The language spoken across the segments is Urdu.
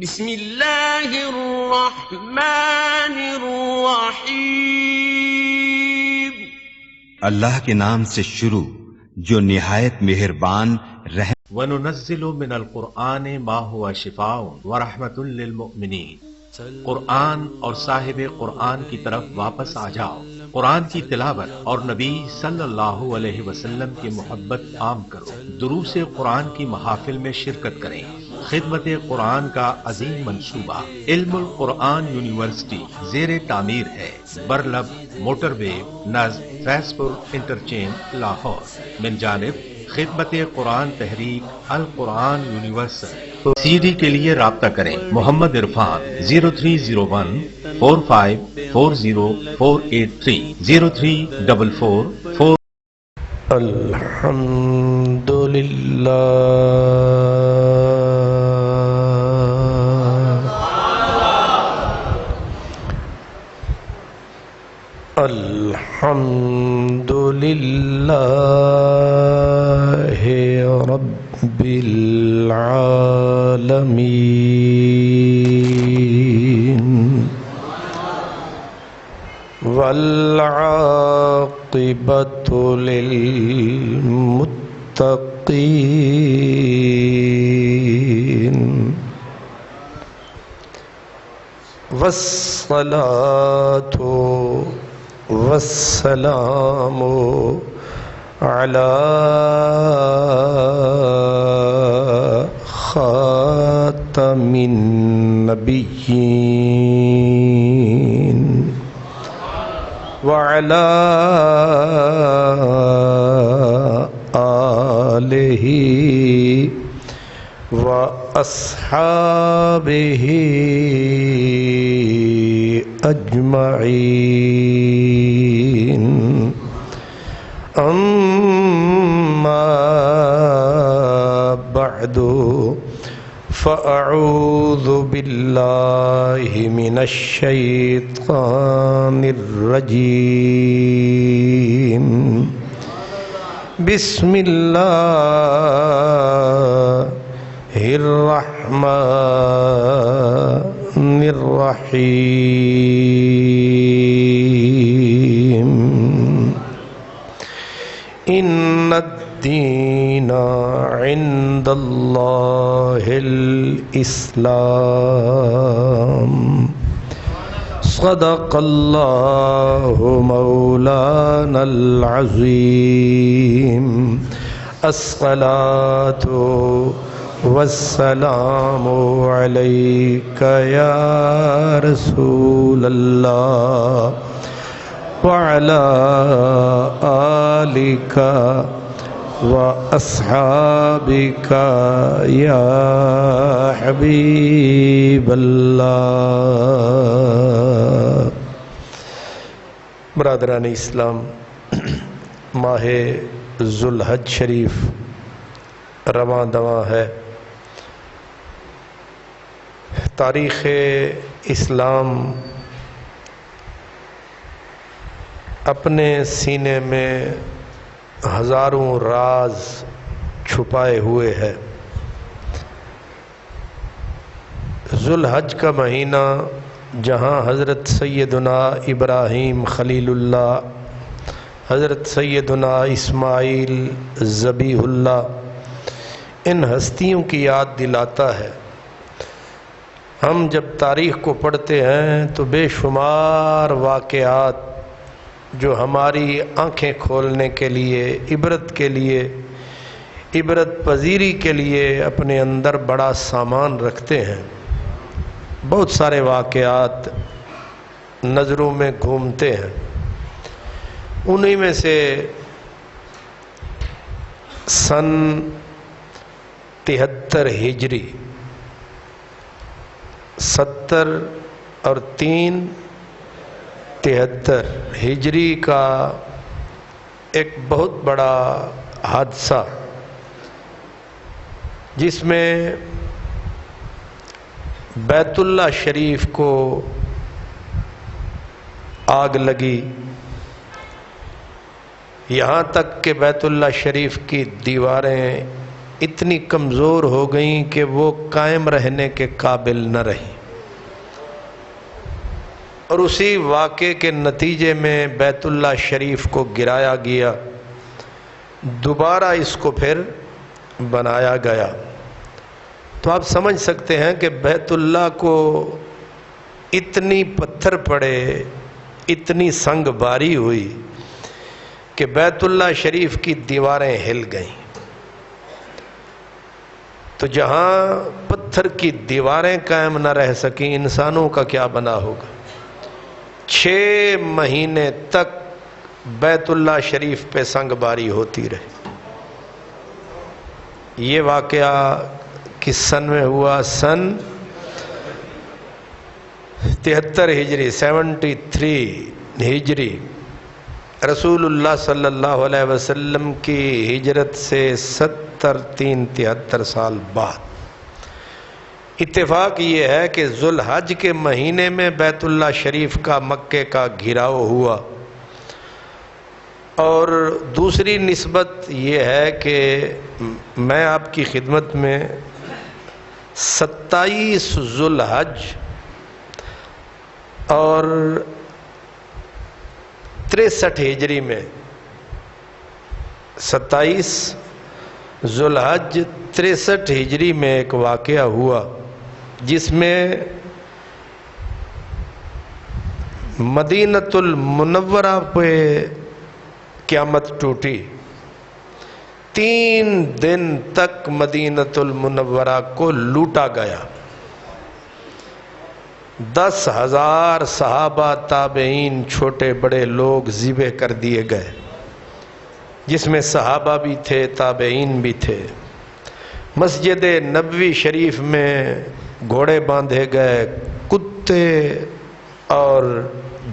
بسم اللہ الرحمن الرحیم. اللہ کے نام سے شروع جو نہایت مہربان رحم. وَنُنَزِّلُ مِنَ الْقُرْآنِ مَا هُوَ شِفَاءٌ وَرَحْمَةٌ لِّلْمُؤْمِنِينَ. قرآن اور صاحب قرآن کی طرف واپس آ جاؤ. قرآن کی تلاوت اور نبی صلی اللہ علیہ وسلم کی محبت عام کرو. دروس قرآن کی محافل میں شرکت کریں. خدمت قرآن کا عظیم منصوبہ علم القرآن یونیورسٹی زیر تعمیر ہے. برلب موٹر وے نزد فیض پور انٹرچینج لاہور. من جانب خدمت قرآن تحریک القرآن یونیورسل. سی ڈی کے لیے رابطہ کریں. محمد عرفان 0301 4540 483 0344 الحمدللہ الحمدللہ رب العالمین والعاقبۃ للمتقین والصلاة والسلام علی خاتم النبیین وعلی آلہ وأصحابہ اجمعین. اما بعد فاعوذ باللہ من الشیطان الرجیم. بسم اللہ الرحمن الرحیم. ان الدین عند اللہ الاسلام. صدق اللہ مولانا العظیم. الصلاة والسلام علیک یا رسول اللہ وعلی آلک واصحابک یا حبیب اللہ. برادران اسلام، ماہ ذوالحج شریف رواں دواں ہے. تاریخ اسلام اپنے سینے میں ہزاروں راز چھپائے ہوئے ہے. ذوالحج کا مہینہ جہاں حضرت سیدنا ابراہیم خلیل اللہ، حضرت سیدنا اسماعیل ذبیح اللہ، ان ہستیوں کی یاد دلاتا ہے. ہم جب تاریخ کو پڑھتے ہیں تو بے شمار واقعات جو ہماری آنکھیں کھولنے کے لیے، عبرت پذیری کے لیے اپنے اندر بڑا سامان رکھتے ہیں. بہت سارے واقعات نظروں میں گھومتے ہیں. انہی میں سے سن 73 ہجری 70 اور 3 73 ہجری کا ایک بہت بڑا حادثہ، جس میں بیت اللہ شریف کو آگ لگی. یہاں تک کہ بیت اللہ شریف کی دیواریں اتنی کمزور ہو گئیں کہ وہ قائم رہنے کے قابل نہ رہی، اور اسی واقعے کے نتیجے میں بیت اللہ شریف کو گرایا گیا، دوبارہ اس کو پھر بنایا گیا۔ تو آپ سمجھ سکتے ہیں کہ بیت اللہ کو اتنی پتھر پڑے، اتنی سنگ باری ہوئی کہ بیت اللہ شریف کی دیواریں ہل گئیں۔ تو جہاں پتھر کی دیواریں قائم نہ رہ سکیں، انسانوں کا کیا بنا ہوگا۔ 6 مہینے تک بیت اللہ شریف پہ سنگ باری ہوتی رہی۔ یہ واقعہ کس سن میں ہوا؟ سن 73 ہجری، 73 ہجری، رسول اللہ صلی اللہ علیہ وسلم کی ہجرت سے 73 سال بعد۔ اتفاق یہ ہے کہ ذوالحج کے مہینے میں بیت اللہ شریف کا مکے کا گھیراؤ ہوا، اور دوسری نسبت یہ ہے کہ میں آپ کی خدمت میں 27 ذوالحج اور 63 ہجری میں، 27 ذوالحج 63 ہجری میں ایک واقعہ ہوا جس میں مدینۃ المنورہ پہ قیامت ٹوٹی۔ 3 دن تک مدینۃ المنورہ کو لوٹا گیا، 10,000 صحابہ تابعین چھوٹے بڑے لوگ ذبح کر دیے گئے، جس میں صحابہ بھی تھے، تابعین بھی تھے۔ مسجد نبوی شریف میں گھوڑے باندھے گئے، کتے اور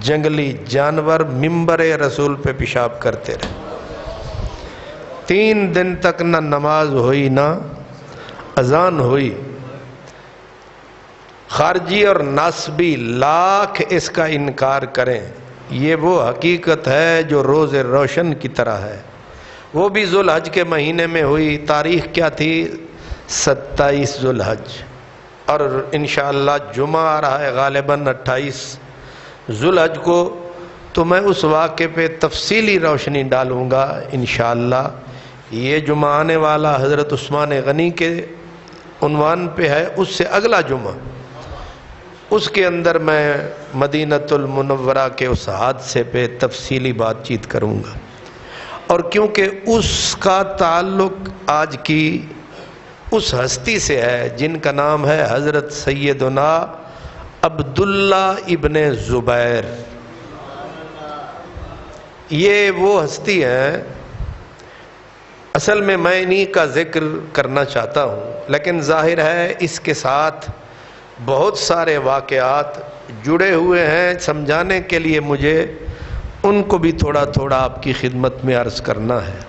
جنگلی جانور منبر رسول پہ پیشاب کرتے رہے۔ 3 دن تک نہ نماز ہوئی نہ اذان ہوئی۔ خارجی اور ناسبی لاکھ اس کا انکار کریں، یہ وہ حقیقت ہے جو روز روشن کی طرح ہے۔ وہ بھی ذوالحج کے مہینے میں ہوئی۔ تاریخ کیا تھی؟ 27 ذوالحج، اور انشاءاللہ جمعہ آ رہا ہے غالباً 28 ذوالحج کو، تو میں اس واقعے پہ تفصیلی روشنی ڈالوں گا انشاءاللہ۔ یہ جمعہ آنے والا حضرت عثمان غنی کے عنوان پہ ہے، اس سے اگلا جمعہ، اس کے اندر میں مدینۃ المنورہ کے اس حادثے پہ تفصیلی بات چیت کروں گا، اور کیونکہ اس کا تعلق آج کی اس ہستی سے ہے جن کا نام ہے حضرت سیدنا عبداللہ ابن زبیر۔ یہ وہ ہستی ہیں، اصل میں انہی کا ذکر کرنا چاہتا ہوں، لیکن ظاہر ہے اس کے ساتھ بہت سارے واقعات جڑے ہوئے ہیں، سمجھانے کے لیے مجھے ان کو بھی تھوڑا تھوڑا آپ کی خدمت میں عرض کرنا ہے۔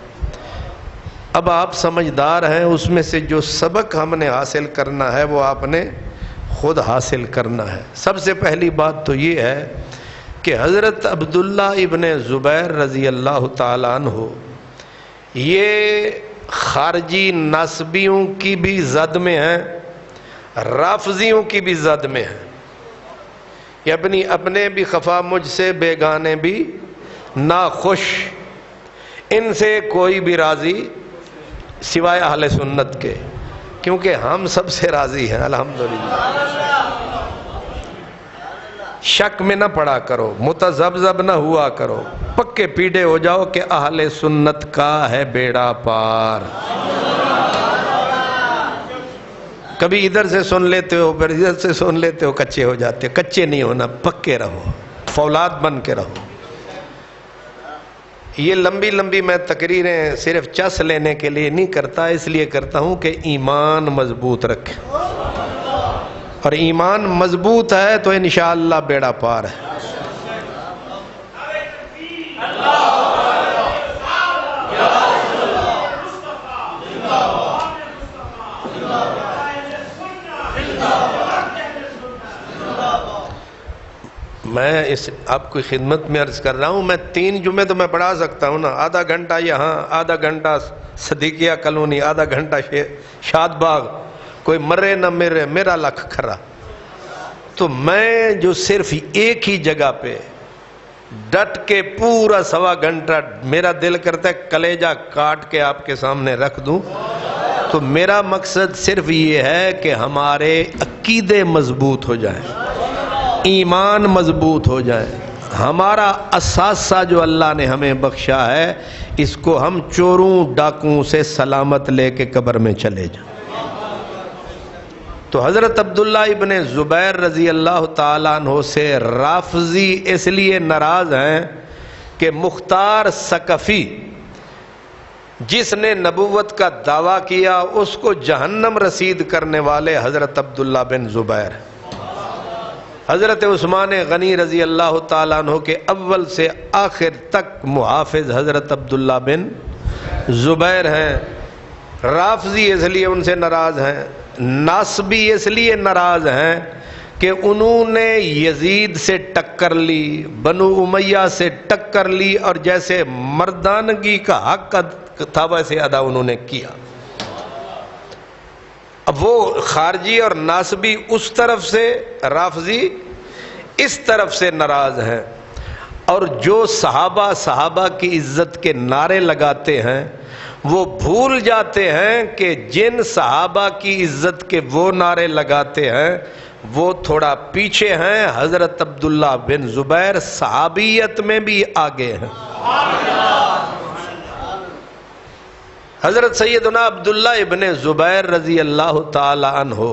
اب آپ سمجھدار ہیں، اس میں سے جو سبق ہم نے حاصل کرنا ہے وہ آپ نے خود حاصل کرنا ہے۔ سب سے پہلی بات تو یہ ہے کہ حضرت عبداللہ ابن زبیر رضی اللہ تعالیٰ عنہ یہ خارجی ناسبیوں کی بھی زد میں ہیں، رافضیوں کی بھی زد میں ہیں۔ یہ اپنے بھی خفا مجھ سے، بیگانے بھی ناخوش، ان سے کوئی بھی راضی سوائے اہل سنت کے، کیونکہ ہم سب سے راضی ہیں الحمدللہ۔ شک میں نہ پڑا کرو، متذبذب نہ ہوا کرو، پکے پیڑے ہو جاؤ کہ اہل سنت کا ہے بیڑا پار۔ کبھی ادھر سے سن لیتے ہو، پھر ادھر سے سن لیتے ہو، کچے ہو جاتے ہو۔ کچے نہیں ہونا، پکے رہو، فولاد بن کے رہو۔ یہ لمبی لمبی میں تقریریں صرف چس لینے کے لیے نہیں کرتا، اس لیے کرتا ہوں کہ ایمان مضبوط رکھے، اور ایمان مضبوط ہے تو انشاءاللہ بیڑا پار ہے۔ میں آپ کی خدمت میں عرض کر رہا ہوں، میں 3 جمعے تو میں پڑھا سکتا ہوں نا، آدھا گھنٹہ یہاں، آدھا گھنٹہ صدیقیہ کالونی آدھا گھنٹہ شاد باغ، کوئی مرے نہ مرے میرا لکھ کھرا۔ تو میں جو صرف ایک ہی جگہ پہ ڈٹ کے پورا 1.25 گھنٹہ، میرا دل کرتا ہے کلیجہ کاٹ کے آپ کے سامنے رکھ دوں۔ تو میرا مقصد صرف یہ ہے کہ ہمارے عقیدے مضبوط ہو جائیں، ایمان مضبوط ہو جائے، ہمارا اثاثہ جو اللہ نے ہمیں بخشا ہے اس کو ہم چوروں ڈاکوں سے سلامت لے کے قبر میں چلے جائیں۔ تو حضرت عبداللہ ابن زبیر رضی اللہ تعالیٰ عنہ سے رافضی اس لیے ناراض ہیں کہ مختار ثقفی جس نے نبوت کا دعویٰ کیا اس کو جہنم رسید کرنے والے حضرت عبداللہ بن زبیر، حضرت عثمان غنی رضی اللہ تعالیٰ عنہ کے اول سے آخر تک محافظ حضرت عبداللہ بن زبیر ہیں۔ رافضی اس لیے ان سے ناراض ہیں، ناصبی اس لیے ناراض ہیں کہ انہوں نے یزید سے ٹکر لی، بنو امیہ سے ٹکر لی، اور جیسے مردانگی کا حق تھا ویسے ادا انہوں نے کیا۔ اب وہ خارجی اور ناصبی اس طرف سے، رافضی اس طرف سے ناراض ہیں، اور جو صحابہ کی عزت کے نعرے لگاتے ہیں وہ بھول جاتے ہیں کہ جن صحابہ کی عزت کے وہ نعرے لگاتے ہیں وہ تھوڑا پیچھے ہیں۔ حضرت عبداللہ بن زبیر صحابیت میں بھی آگے ہیں۔ حضرت سیدنا عبداللہ ابن زبیر رضی اللہ تعالی عنہ،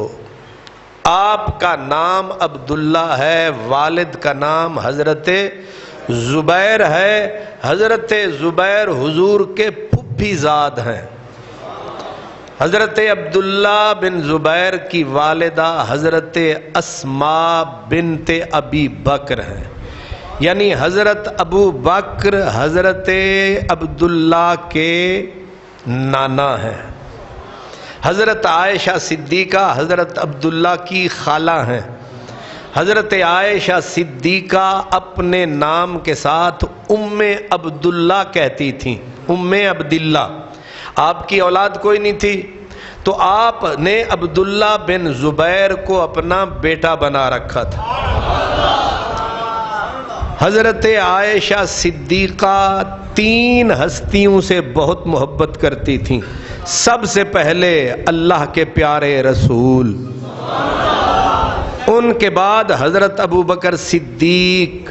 آپ کا نام عبداللہ ہے، والد کا نام حضرت زبیر ہے۔ حضرت زبیر حضور کے پھپھی زاد ہیں۔ حضرت عبداللہ بن زبیر کی والدہ حضرت اسماء بنت ابی بکر ہیں، یعنی حضرت ابو بکر حضرت عبداللہ کے نانا ہیں۔ حضرت عائشہ صدیقہ حضرت عبداللہ کی خالہ ہیں۔ حضرت عائشہ صدیقہ اپنے نام کے ساتھ ام عبداللہ کہتی تھیں، ام عبداللہ۔ آپ کی اولاد کوئی نہیں تھی تو آپ نے عبداللہ بن زبیر کو اپنا بیٹا بنا رکھا تھا۔ حضرت عائشہ صدیقہ 3 ہستیوں سے بہت محبت کرتی تھیں۔ سب سے پہلے اللہ کے پیارے رسول، ان کے بعد حضرت ابو بکر صدیق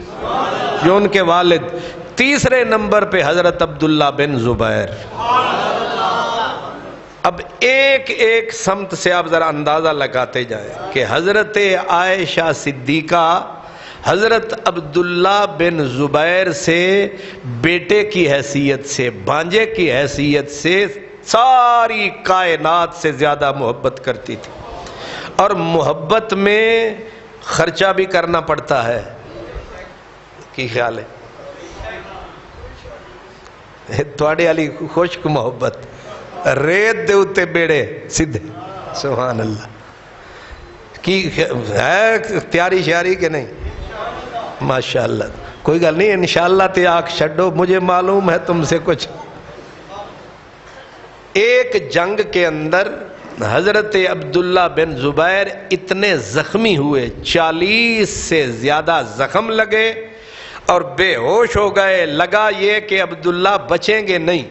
جو ان کے والد، تیسرے نمبر پہ حضرت عبداللہ بن زبیر۔ اب ایک سمت سے آپ ذرا اندازہ لگاتے جائیں کہ حضرت عائشہ صدیقہ حضرت عبداللہ بن زبیر سے بیٹے کی حیثیت سے، بھانجے کی حیثیت سے ساری کائنات سے زیادہ محبت کرتی تھی، اور محبت میں خرچہ بھی کرنا پڑتا ہے۔ کی خیال ہے تھوڑی علی خشک محبت، ریت دے اتے بیڑے سدھے، سبحان اللہ، کی ہے تیاری شیاری کہ نہیں؟ ماشاءاللہ، کوئی گل نہیں، انشاءاللہ تے آنکھ چھڈو، مجھے معلوم ہے تم سے کچھ۔ ایک جنگ کے اندر حضرت عبداللہ بن زبیر اتنے زخمی ہوئے، 40 سے زیادہ زخم لگے اور بے ہوش ہو گئے، لگا یہ کہ عبداللہ بچیں گے نہیں۔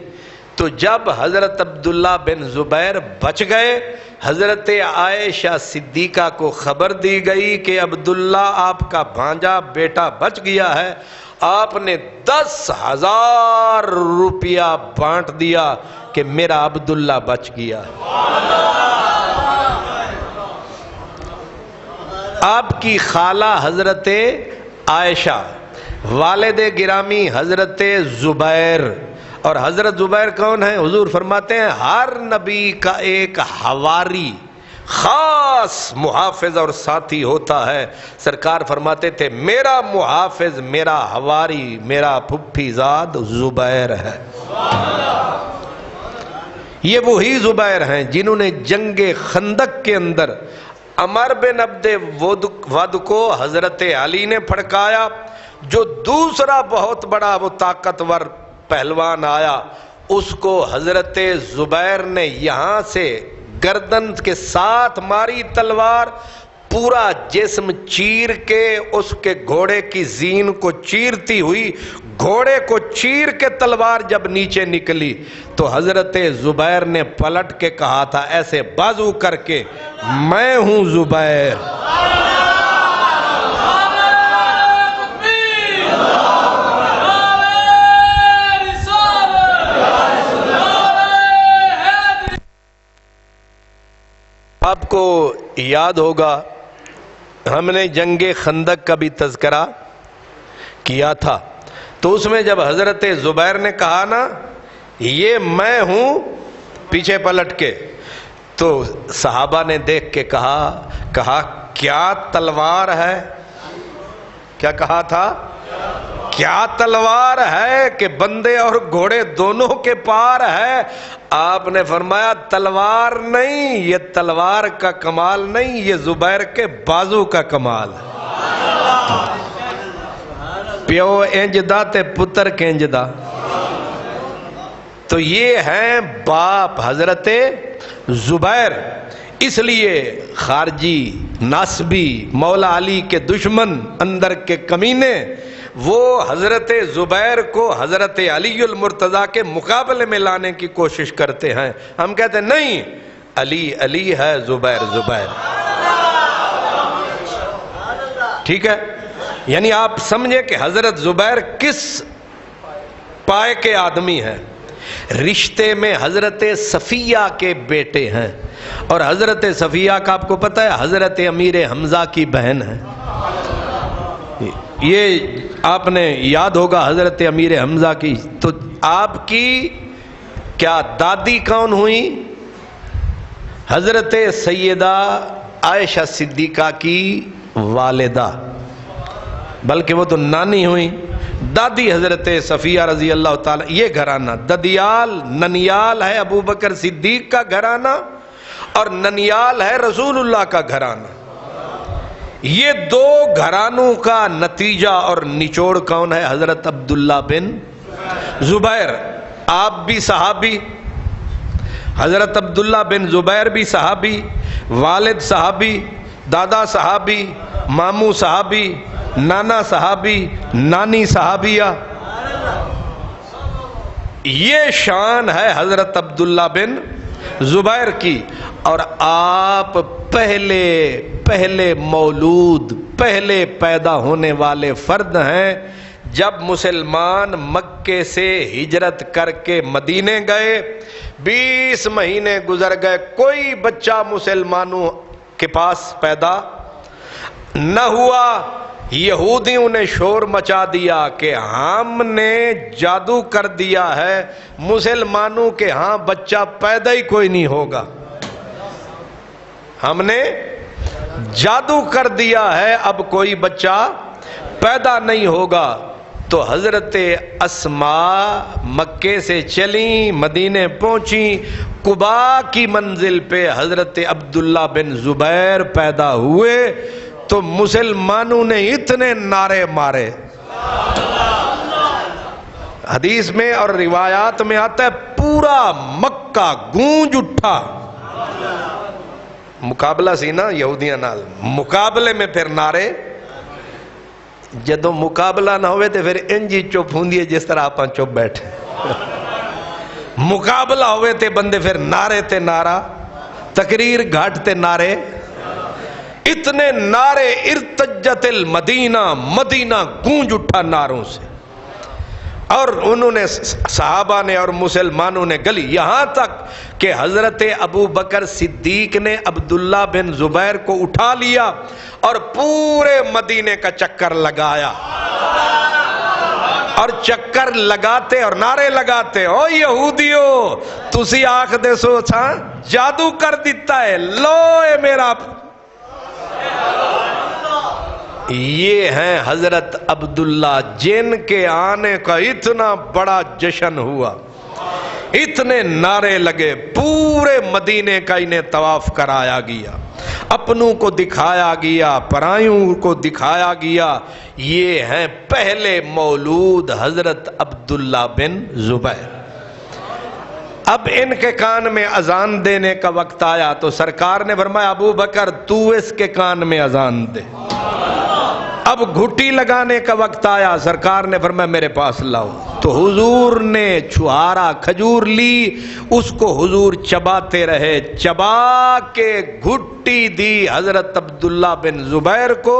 تو جب حضرت عبداللہ بن زبیر بچ گئے، حضرت عائشہ صدیقہ کو خبر دی گئی کہ عبداللہ آپ کا بھانجا بیٹا بچ گیا ہے۔ آپ نے 10,000 روپیہ بانٹ دیا کہ میرا عبداللہ بچ گیا۔ آپ کی خالہ حضرت عائشہ، والد گرامی حضرت زبیر، اور حضرت زبیر کون ہیں؟ حضور فرماتے ہیں ہر نبی کا ایک حواری، خاص محافظ اور ساتھی ہوتا ہے۔ سرکار فرماتے تھے میرا محافظ، میرا حواری، میرا پھپھی زاد زبیر ہے۔ یہ وہی زبیر ہیں جنہوں نے جنگ خندق کے اندر عمر بن عبد ود کو حضرت علی نے پھڑکایا، جو دوسرا بہت بڑا وہ طاقتور پہلوان آیا اس کو حضرت زبیر نے یہاں سے گردن کے ساتھ ماری تلوار، پورا جسم چیر کے اس کے گھوڑے کی زین کو چیرتی ہوئی، گھوڑے کو چیر کے تلوار جب نیچے نکلی تو حضرت زبیر نے پلٹ کے کہا تھا ایسے بازو کر کے، میں ہوں زبیر۔ آپ کو یاد ہوگا ہم نے جنگ خندق کا بھی تذکرہ کیا تھا، تو اس میں جب حضرت زبیر نے کہا نا یہ میں ہوں پیچھے پلٹ کے، تو صحابہ نے دیکھ کے کہا کیا تلوار ہے؟ کیا کہا تھا؟ کیا تلوار ہے کہ بندے اور گھوڑے دونوں کے پار ہے؟ آپ نے فرمایا تلوار نہیں، یہ تلوار کا کمال نہیں، یہ زبیر کے بازو کا کمال ہے۔ پیو انج دا تے پتر کنج دا، تو یہ ہیں باپ حضرت زبیر۔ اس لیے خارجی ناسبی مولا علی کے دشمن اندر کے کمینے وہ حضرت زبیر کو حضرت علی المرتضیٰ کے مقابلے میں لانے کی کوشش کرتے ہیں۔ ہم کہتے ہیں نہیں، علی علی ہے، زبیر زبیر، ٹھیک ہے؟ یعنی آپ سمجھیں کہ حضرت زبیر کس پائے کے آدمی ہیں۔ رشتے میں حضرت صفیہ کے بیٹے ہیں، اور حضرت صفیہ کا آپ کو پتہ ہے حضرت امیر حمزہ کی بہن ہے۔ یہ آپ نے یاد ہوگا حضرت امیر حمزہ کی، تو آپ کی کیا دادی کون ہوئی؟ حضرت سیدہ عائشہ صدیقہ کی والدہ، بلکہ وہ تو نانی ہوئی۔ دادی حضرت صفیہ رضی اللہ تعالی، یہ گھرانہ ددیال ننیال ہے ابو بکر صدیق کا گھرانہ، اور ننیال ہے رسول اللہ کا گھرانہ۔ یہ دو گھرانوں کا نتیجہ اور نچوڑ کون ہے؟ حضرت عبداللہ بن زبیر۔ آپ بھی صحابی، حضرت عبداللہ بن زبیر بھی صحابی، والد صحابی، دادا صحابی، ماموں صحابی، نانا صحابی، نانی صحابیہ۔ یہ شان ہے حضرت عبداللہ بن زبیر کی۔ اور آپ پہلے مولود، پہلے پیدا ہونے والے فرد ہیں۔ جب مسلمان مکے سے ہجرت کر کے مدینے گئے، 20 مہینے گزر گئے، کوئی بچہ مسلمانوں کے پاس پیدا نہ ہوا۔ یہودیوں نے شور مچا دیا کہ ہم نے جادو کر دیا ہے، مسلمانوں کے ہاں بچہ پیدا ہی کوئی نہیں ہوگا، ہم نے جادو کر دیا ہے، اب کوئی بچہ پیدا نہیں ہوگا۔ تو حضرت اسماء مکے سے چلیں، مدینے پہنچیں، قباء کی منزل پہ حضرت عبداللہ بن زبیر پیدا ہوئے، تو مسلمانوں نے اتنے نعرے مارے، حدیث میں اور روایات میں آتا ہے پورا مکہ گونج اٹھا۔ مقابلہ سی نا یہودیاں نال، مقابلے میں پھر نعرے، جدو مقابلہ نہ ہوئے تو پھر انجی چپ ہوندی ہے جس طرح آپ چپ بیٹھے، مقابلہ ہوئے تے بندے پھر نعرے تے نعرہ، تقریر گھاٹ تے نعرے، اتنے نعرے، ارتجت المدینہ، مدینہ گونج اٹھا نعروں سے۔ اور انہوں نے صحابہ نے اور مسلمانوں نے گلی، یہاں تک کہ حضرت ابو بکر صدیق نے عبداللہ بن زبیر کو اٹھا لیا اور پورے مدینے کا چکر لگایا، اور چکر لگاتے اور نعرے لگاتے، او یہودیو تسی آنکھ دے سو چھا جادو کر دیتا ہے، لو اے میرا۔ یہ ہیں حضرت عبداللہ جن کے آنے کا اتنا بڑا جشن ہوا، اتنے نعرے لگے، پورے مدینے کا انہیں طواف کرایا گیا، اپنوں کو دکھایا گیا، پرائیوں کو دکھایا گیا۔ یہ ہیں پہلے مولود حضرت عبداللہ بن زبیر۔ اب ان کے کان میں اذان دینے کا وقت آیا تو سرکار نے فرمایا ابو بکر تو اس کے کان میں اذان دے۔ اب گھٹی لگانے کا وقت آیا، سرکار نے فرمایا میرے پاس لاؤ، تو حضور نے چھہارا کھجور لی، اس کو حضور چباتے رہے، چبا کے گھٹی دی حضرت عبداللہ بن زبیر کو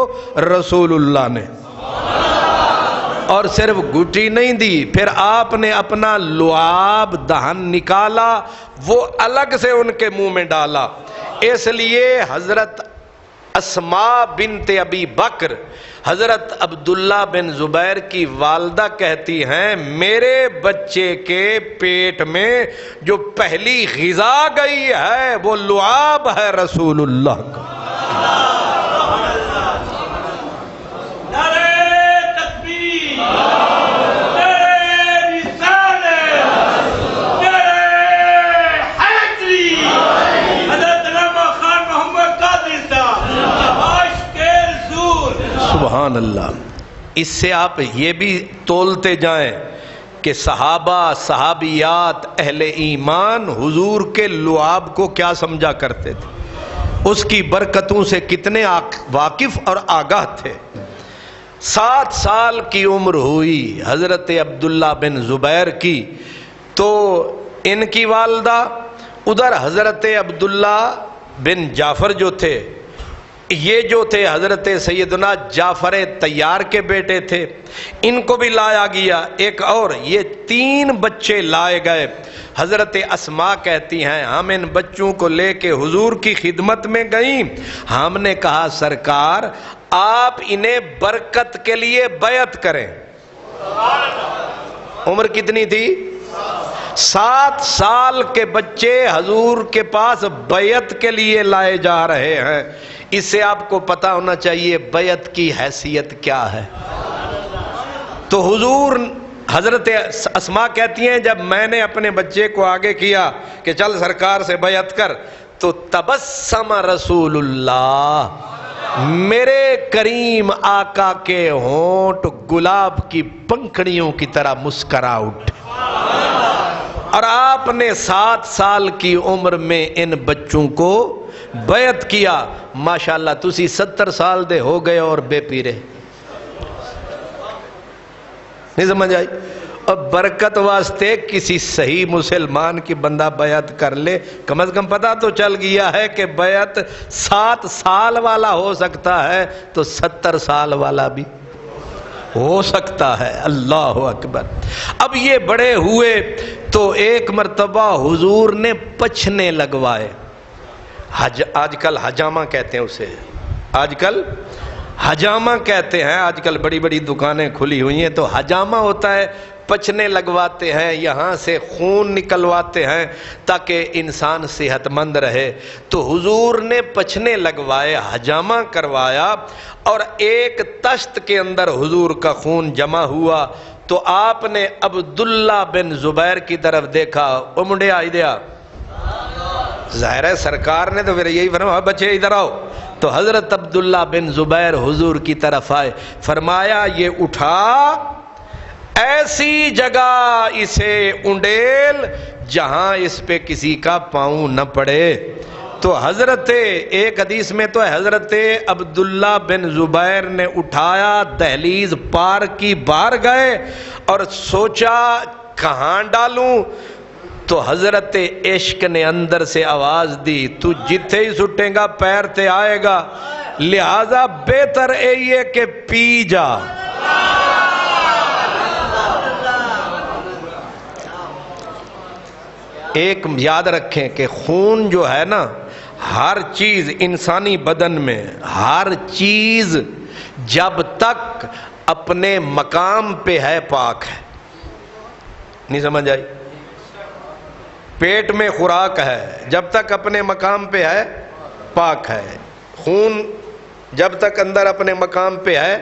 رسول اللہ نے، اور صرف گھٹی نہیں دی، پھر آپ نے اپنا لعاب دہن نکالا، وہ الگ سے ان کے منہ میں ڈالا۔ اس لیے حضرت اسماء بنت ابی بکر حضرت عبداللہ بن زبیر کی والدہ کہتی ہیں میرے بچے کے پیٹ میں جو پہلی غذا گئی ہے وہ لعاب ہے رسول اللہ کا۔ سبحان اللہ۔ اس سے آپ یہ بھی تولتے جائیں کہ صحابہ صحابیات اہل ایمان حضور کے لعاب کو کیا سمجھا کرتے تھے، اس کی برکتوں سے کتنے واقف اور آگاہ تھے۔ 7 سال کی عمر ہوئی حضرت عبداللہ بن زبیر کی، تو ان کی والدہ، ادھر حضرت عبداللہ بن جعفر جو تھے، یہ جو تھے حضرت سیدنا جعفر طیار کے بیٹے تھے، ان کو بھی لایا گیا، ایک اور یہ 3 بچے لائے گئے۔ حضرت اسماء کہتی ہیں ہم ان بچوں کو لے کے حضور کی خدمت میں گئیں، ہم نے کہا سرکار آپ انہیں برکت کے لیے بیعت کریں۔ عمر کتنی تھی؟ 7 سال کے بچے حضور کے پاس بیعت کے لیے لائے جا رہے ہیں۔ اس سے آپ کو پتہ ہونا چاہیے بیعت کی حیثیت کیا ہے۔ تو حضور، حضرت اسماء کہتی ہیں جب میں نے اپنے بچے کو آگے کیا کہ چل سرکار سے بیعت کر، تو تبسم رسول اللہ، میرے کریم آقا کے ہونٹ گلاب کی پنکھڑیوں کی طرح مسکرا اٹھے، اور آپ نے 7 سال کی عمر میں ان بچوں کو بیعت کیا۔ ماشاءاللہ تسی 70 سال دے ہو گئے اور بے پیرے، نہیں سمجھ آئی؟ اور برکت واسطے کسی صحیح مسلمان کی بندہ بیعت کر لے، کم از کم پتہ تو چل گیا ہے کہ بیعت 7 سال والا ہو سکتا ہے تو 70 سال والا بھی ہو سکتا ہے۔ اللہ اکبر۔ اب یہ بڑے ہوئے تو ایک مرتبہ حضور نے پچھنے لگوائے، آج کل حجامہ کہتے ہیں اسے، آج کل حجامہ کہتے ہیں، آج کل بڑی بڑی دکانیں کھلی ہوئی ہیں، تو حجامہ ہوتا ہے پچھنے لگواتے ہیں، یہاں سے خون نکلواتے ہیں تاکہ انسان صحت مند رہے۔ تو حضور نے پچھنے لگوائے، حجامہ کروایا، اور ایک تشت کے اندر حضور کا خون جمع ہوا، تو آپ نے عبداللہ بن زبیر کی طرف دیکھا، او منڈیا ادھر، ظاہر ہے سرکار نے تو پھر یہی فرمایا بچے ادھر آؤ، تو حضرت عبداللہ بن زبیر حضور کی طرف آئے، فرمایا یہ اٹھا، ایسی جگہ اسے انڈیل جہاں اس پہ کسی کا پاؤں نہ پڑے۔ تو حضرت، ایک حدیث میں تو حضرت عبداللہ بن زبیر نے اٹھایا، دہلیز پار کی، باہر گئے اور سوچا کہاں ڈالوں، تو حضرت عشق نے اندر سے آواز دی تو جتھے ہی سٹیں گا پیر تے آئے گا، لہذا بہتر اے یہ کہ پی جا۔ ایک یاد رکھیں کہ خون جو ہے نا، ہر چیز انسانی بدن میں، ہر چیز جب تک اپنے مقام پہ ہے پاک ہے، نہیں سمجھ آئی؟ پیٹ میں خوراک ہے، جب تک اپنے مقام پہ ہے پاک ہے، خون جب تک اندر اپنے مقام پہ ہے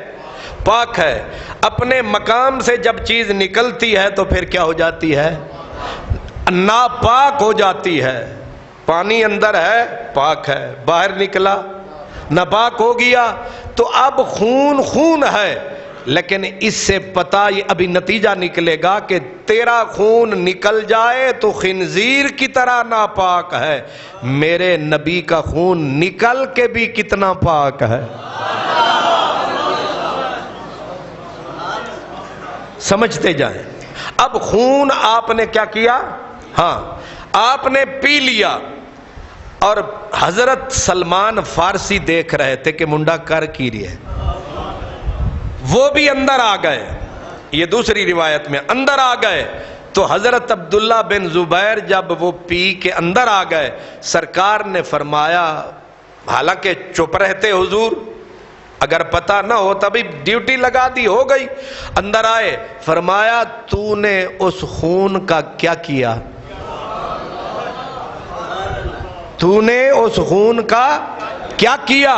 پاک ہے، اپنے مقام سے جب چیز نکلتی ہے تو پھر کیا ہو جاتی ہے؟ ناپاک ہو جاتی ہے۔ پانی اندر ہے پاک ہے، باہر نکلا ناپاک ہو گیا، تو اب خون خون ہے، لیکن اس سے پتہ یہ ابھی نتیجہ نکلے گا کہ تیرا خون نکل جائے تو خنزیر کی طرح ناپاک ہے، میرے نبی کا خون نکل کے بھی کتنا پاک ہے۔ سمجھتے جائیں۔ اب خون آپ نے کیا کیا؟ ہاں آپ نے پی لیا، اور حضرت سلمان فارسی دیکھ رہے تھے کہ منڈا کر کی رہی ہے، وہ بھی اندر آ گئے۔ یہ دوسری روایت میں اندر آ گئے تو حضرت عبداللہ بن زبیر جب وہ پی کے اندر آ گئے، سرکار نے فرمایا، حالانکہ چپ رہتے حضور، اگر پتہ نہ ہو تبھی ڈیوٹی لگا دی، ہو گئی، اندر آئے، فرمایا تو نے اس خون کا کیا کیا؟ تو نے اس خون کا کیا کیا؟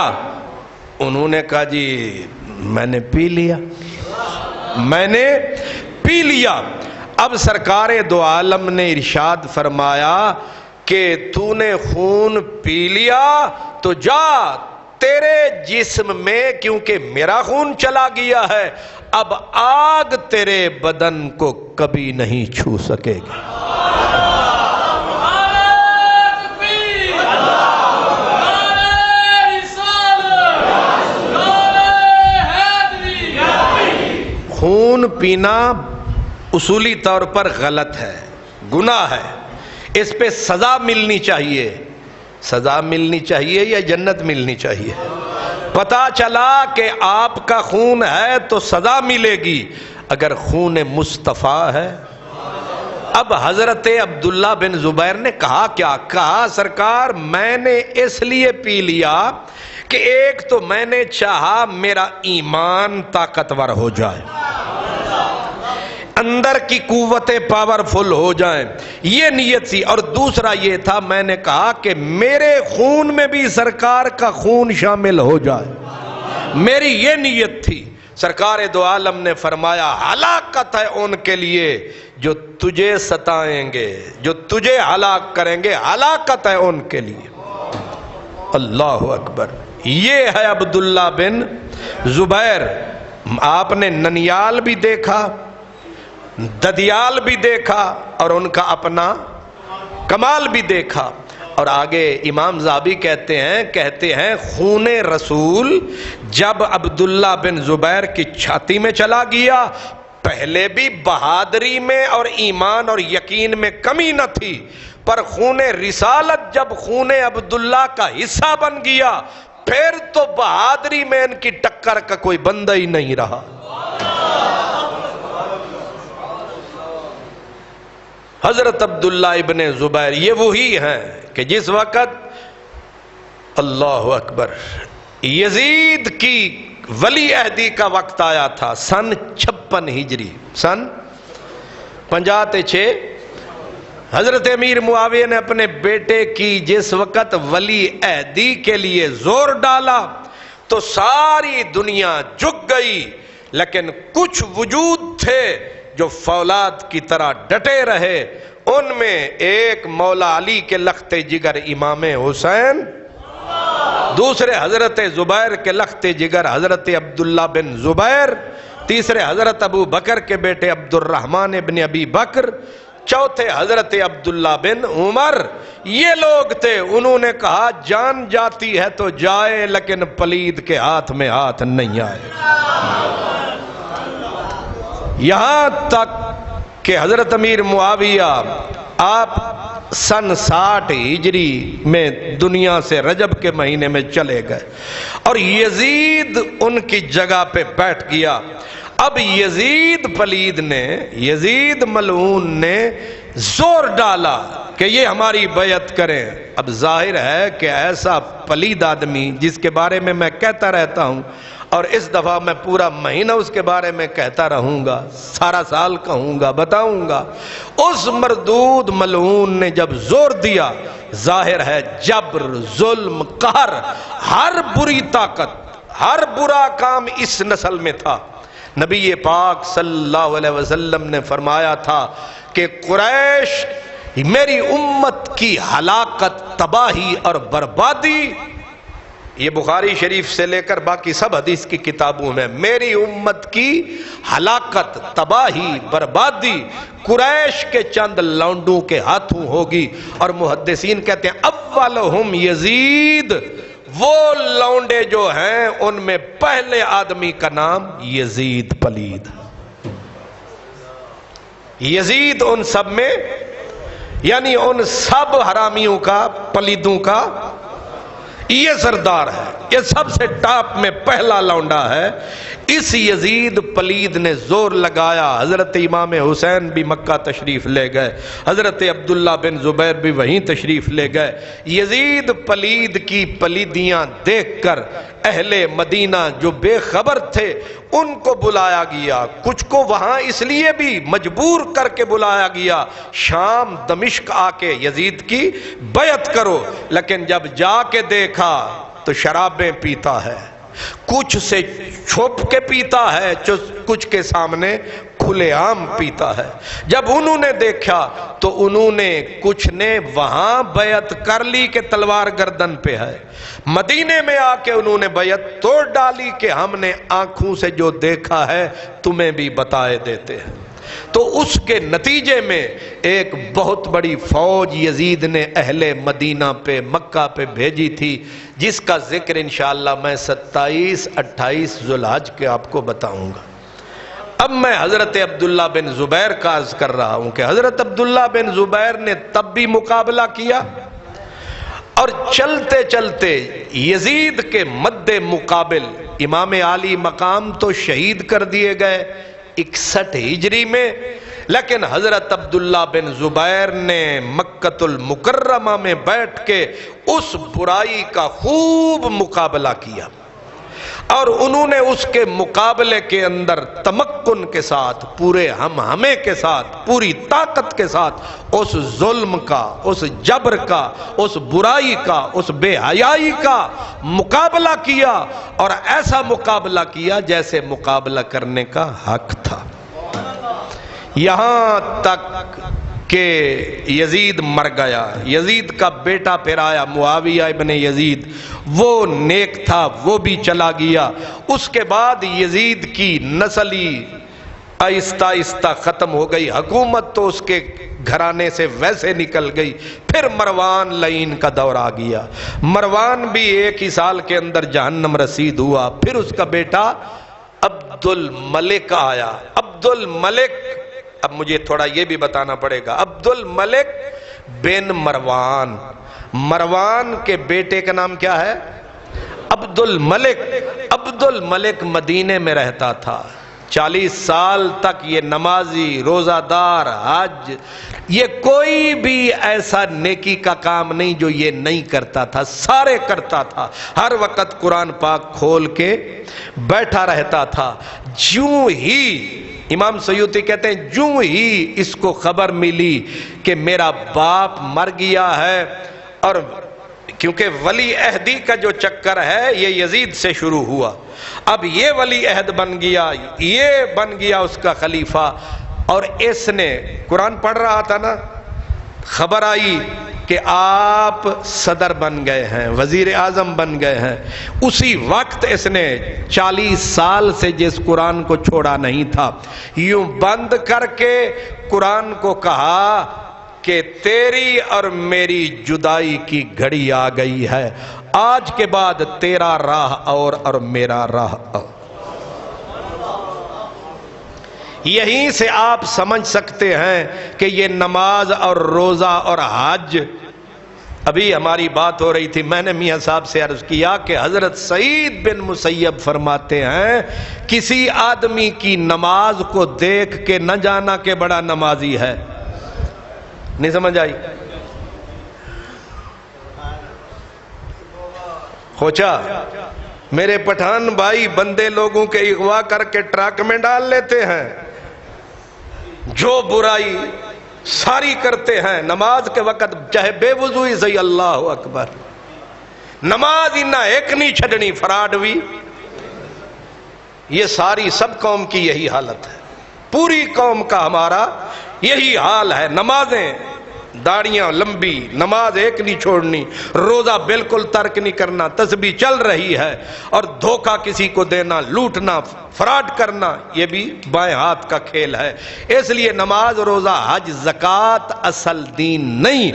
انہوں نے کہا جی میں نے پی لیا، میں نے پی لیا۔ اب سرکار دو عالم نے ارشاد فرمایا کہ تو نے خون پی لیا تو جا، تیرے جسم میں کیونکہ میرا خون چلا گیا ہے، اب آگ تیرے بدن کو کبھی نہیں چھو سکے گی۔ خون پینا اصولی طور پر غلط ہے، گناہ ہے، اس پہ سزا ملنی چاہیے۔ سزا ملنی چاہیے یا جنت ملنی چاہیے؟ پتہ چلا کہ آپ کا خون ہے تو سزا ملے گی، اگر خون مصطفیٰ ہے۔ اب حضرت عبداللہ بن زبیر نے کہا کیا؟ کہا سرکار میں نے اس لیے پی لیا کہ ایک تو میں نے چاہا میرا ایمان طاقتور ہو جائے، اندر کی قوتیں پاورفل ہو جائیں، یہ نیت تھی، اور دوسرا یہ تھا میں نے کہا کہ میرے خون میں بھی سرکار کا خون شامل ہو جائے، میری یہ نیت تھی۔ سرکار دو عالم نے فرمایا ہلاکت ہے ان کے لیے جو تجھے ستائیں گے، جو تجھے ہلاک کریں گے، ہلاکت ہے ان کے لیے۔ اللہ اکبر۔ یہ ہے عبداللہ بن زبیر۔ آپ نے ننیال بھی دیکھا، ددیال بھی دیکھا، اور ان کا اپنا کمال بھی دیکھا۔ اور آگے امام ذہبی کہتے ہیں خون رسول جب عبداللہ بن زبیر کی چھاتی میں چلا گیا، پہلے بھی بہادری میں اور ایمان اور یقین میں کمی نہ تھی، پر خون رسالت جب خون عبداللہ کا حصہ بن گیا، پھر تو بہادری میں ان کی ٹکر کا کوئی بندہ ہی نہیں رہا۔ حضرت عبداللہ ابن زبیر یہ وہی ہیں کہ جس وقت اللہ اکبر یزید کی ولی عہدی کا وقت آیا تھا، سن 56 ہجری، سن 56، حضرت امیر معاویہ نے اپنے بیٹے کی جس وقت ولی عہدی کے لیے زور ڈالا تو ساری دنیا جھک گئی، لیکن کچھ وجود تھے جو فولاد کی طرح ڈٹے رہے، ان میں ایک مولا علی کے لخت جگر امام حسین، دوسرے حضرت زبیر کے لخت جگر حضرت عبداللہ بن زبیر، تیسرے حضرت ابو بکر کے بیٹے عبد الرحمن ابن ابی بکر، چوتھے حضرت عبداللہ بن عمر۔ یہ لوگ تھے، انہوں نے کہا جان جاتی ہے تو جائے لیکن پلید کے ہاتھ میں ہاتھ نہیں آئے۔ یہاں تک کہ حضرت امیر معاویہ آپ سن 60 ہجری میں دنیا سے رجب کے مہینے میں چلے گئے، اور یزید ان کی جگہ پہ بیٹھ گیا۔ اب یزید پلید نے، یزید ملعون نے زور ڈالا کہ یہ ہماری بیعت کریں۔ اب ظاہر ہے کہ ایسا پلید آدمی جس کے بارے میں کہتا رہتا ہوں، اور اس دفعہ میں پورا مہینہ اس کے بارے میں کہتا رہوں گا، سارا سال کہوں گا، بتاؤں گا، اس مردود ملعون نے جب زور دیا، ظاہر ہے جبر، ظلم، قہر، ہر بری طاقت، ہر برا کام اس نسل میں تھا۔ نبی پاک صلی اللہ علیہ وسلم نے فرمایا تھا کہ قریش میری امت کی ہلاکت، تباہی اور بربادی یہ بخاری شریف سے لے کر باقی سب حدیث کی کتابوں میں، میری امت کی ہلاکت، تباہی، بربادی قریش کے چند لونڈوں کے ہاتھوں ہوگی۔ اور محدثین کہتے ہیں اولہم یزید، وہ لونڈے جو ہیں ان میں پہلے آدمی کا نام یزید پلید۔ یزید ان سب میں، یعنی ان سب حرامیوں کا، پلیدوں کا یہ سردار ہے، یہ سب سے ٹاپ میں پہلا لونڈا ہے۔ اس یزید پلید نے زور لگایا، حضرت امام حسین بھی مکہ تشریف لے گئے، حضرت عبداللہ بن زبیر بھی وہیں تشریف لے گئے۔ یزید پلید کی پلیدیاں دیکھ کر اہل مدینہ جو بے خبر تھے ان کو بلایا گیا، کچھ کو وہاں اس لیے بھی مجبور کر کے بلایا گیا شام دمشق آ کے یزید کی بیعت کرو، لیکن جب جا کے دیکھا تو شرابیں پیتا ہے، کچھ سے چھپ کے پیتا ہے، کچھ کے سامنے کھلے عام پیتا ہے۔ جب انہوں نے دیکھا تو انہوں نے کچھ نے وہاں بیعت کر لی کہ تلوار گردن پہ ہے، مدینے میں آ کے انہوں نے بیعت توڑ ڈالی کہ ہم نے آنکھوں سے جو دیکھا ہے تمہیں بھی بتائے دیتے ہیں۔ تو اس کے نتیجے میں ایک بہت بڑی فوج یزید نے اہل مدینہ پہ، مکہ پہ بھیجی تھی، جس کا ذکر انشاءاللہ میں 27-28 ذوالحج کے آپ کو بتاؤں گا۔ اب میں حضرت عبداللہ بن زبیر کا عرض کر رہا ہوں کہ حضرت عبداللہ بن زبیر نے تب بھی مقابلہ کیا، اور چلتے چلتے یزید کے مد مقابل امام عالی مقام تو شہید کر دیے گئے 61 ہجری میں، لیکن حضرت عبداللہ بن زبیر نے مکۃ المکرمہ میں بیٹھ کے اس برائی کا خوب مقابلہ کیا، اور انہوں نے اس کے مقابلے کے اندر تمکن کے ساتھ، پورے ہمے کے ساتھ، پوری طاقت کے ساتھ اس ظلم کا، اس جبر کا، اس برائی کا، اس بے حیائی کا مقابلہ کیا، اور ایسا مقابلہ کیا جیسے مقابلہ کرنے کا حق تھا، یہاں تک کہ یزید مر گیا۔ یزید کا بیٹا پھر آیا معاویہ ابن یزید، وہ نیک تھا، وہ بھی چلا گیا۔ اس کے بعد یزید کی نسلی آہستہ آہستہ ختم ہو گئی، حکومت تو اس کے گھرانے سے ویسے نکل گئی۔ پھر مروان لعین کا دور آ گیا، مروان بھی 1 ہی سال کے اندر جہنم رسید ہوا۔ پھر اس کا بیٹا عبد الملک آیا۔ عبد الملک، اب مجھے تھوڑا یہ بھی بتانا پڑے گا، عبد الملک بن مروان، مروان کے بیٹے کا نام کیا ہے؟ عبد الملک۔ عبد الملک مدینے میں رہتا تھا، 40 سال تک یہ نمازی، روزہ دار، حج، یہ کوئی بھی ایسا نیکی کا کام نہیں جو یہ نہیں کرتا تھا، سارے کرتا تھا، ہر وقت قرآن پاک کھول کے بیٹھا رہتا تھا۔ جوں ہی امام سیوطی کہتے ہیں جوں ہی اس کو خبر ملی کہ میرا باپ مر گیا ہے، اور کیونکہ ولی عہدی کا جو چکر ہے یہ یزید سے شروع ہوا، اب یہ ولی عہد بن گیا، یہ بن گیا اس کا خلیفہ، اور اس نے قرآن پڑھ رہا تھا نا، خبر آئی کہ آپ صدر بن گئے ہیں، وزیر اعظم بن گئے ہیں، اسی وقت اس نے 40 سال سے جس قرآن کو چھوڑا نہیں تھا یوں بند کر کے قرآن کو کہا کہ تیری اور میری جدائی کی گھڑی آ گئی ہے، آج کے بعد تیرا راہ اور میرا راہ اور۔ یہیں سے آپ سمجھ سکتے ہیں کہ یہ نماز اور روزہ اور حج، ابھی ہماری بات ہو رہی تھی، میں نے میاں صاحب سے عرض کیا کہ حضرت سعید بن مسیب فرماتے ہیں کسی آدمی کی نماز کو دیکھ کے نہ جانا کہ بڑا نمازی ہے، نہیں سمجھ آئی؟ خوچا میرے پٹھان بھائی بندے لوگوں کے اغوا کر کے ٹرک میں ڈال لیتے ہیں، جو برائی ساری کرتے ہیں، نماز کے وقت چاہے بے وضوئی صحیح، اللہ اکبر، نماز ہی نہ ایک نہیں چھڑنی فراڈ بھی، یہ ساری سب قوم کی یہی حالت ہے، پوری قوم کا ہمارا یہی حال ہے، نمازیں داڑیاں لمبی، نماز ایک نہیں چھوڑنی، روزہ بالکل ترک نہیں کرنا، تسبیح چل رہی ہے، اور دھوکہ کسی کو دینا، لوٹنا، فراڈ کرنا، یہ بھی بائیں ہاتھ کا کھیل ہے۔ اس لیے نماز، روزہ، حج، زکوٰۃ اصل دین نہیں۔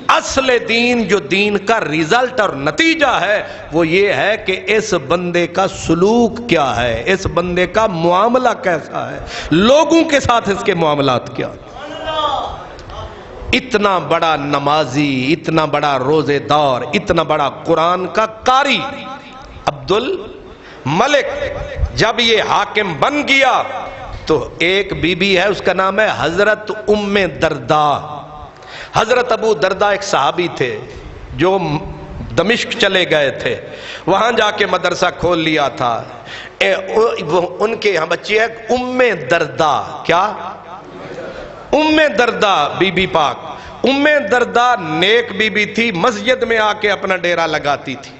اصل دین جو دین کا ریزلٹ اور نتیجہ ہے وہ یہ ہے کہ اس بندے کا سلوک کیا ہے، اس بندے کا معاملہ کیسا ہے، لوگوں کے ساتھ اس کے معاملات کیا۔ اتنا بڑا نمازی، اتنا بڑا روزے دار، اتنا بڑا قرآن کا قاری عبد الملک جب یہ حاکم بن گیا تو ایک بی بی ہے، اس کا نام ہے حضرت ام درداء۔ حضرت ابو درداء ایک صحابی تھے جو دمشق چلے گئے تھے، وہاں جا کے مدرسہ کھول لیا تھا۔ ان کے یہاں بچی ہے ام درداء۔ کیا؟ ام درداء بی بی پاک۔ ام درداء نیک بی بی تھی، مسجد میں آ کے اپنا ڈیرا لگاتی تھی،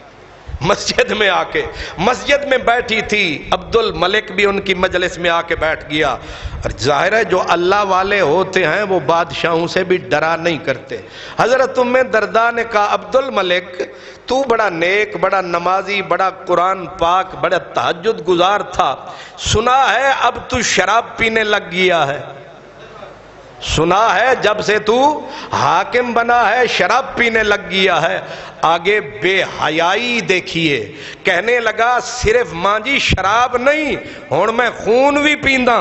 مسجد میں آ کے مسجد میں بیٹھی تھی۔ عبد الملک بھی ان کی مجلس میں آ کے بیٹھ گیا، اور ظاہر ہے جو اللہ والے ہوتے ہیں وہ بادشاہوں سے بھی ڈرا نہیں کرتے۔ حضرت ام درداء نے کہا عبد الملک تو بڑا نیک، بڑا نمازی، بڑا قرآن پاک، بڑا تہجد گزار تھا، سنا ہے اب تو شراب پینے لگ گیا ہے، سنا ہے جب سے تو حاکم بنا ہے شراب پینے لگ گیا ہے۔ آگے بے حیائی دیکھیے، کہنے لگا صرف ماں جی شراب نہیں، ہن میں خون بھی پیندا۔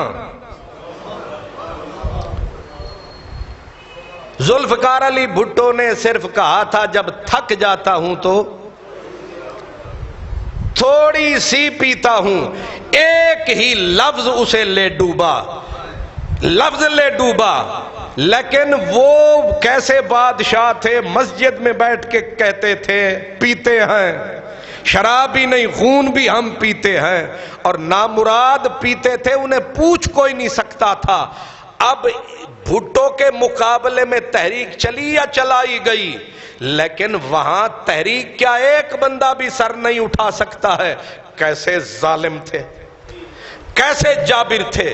ذوالفقار علی بھٹو نے صرف کہا تھا جب تھک جاتا ہوں تو تھوڑی سی پیتا ہوں، ایک ہی لفظ اسے لے ڈوبا، لفظ لے ڈوبا۔ لیکن وہ کیسے بادشاہ تھے، مسجد میں بیٹھ کے کہتے تھے پیتے ہیں، شراب ہی نہیں خون بھی ہم پیتے ہیں، اور نامراد پیتے تھے، انہیں پوچھ کوئی نہیں سکتا تھا۔ اب بھٹو کے مقابلے میں تحریک چلی یا چلائی گئی، لیکن وہاں تحریک کیا ایک بندہ بھی سر نہیں اٹھا سکتا ہے۔ کیسے ظالم تھے، کیسے جابر تھے۔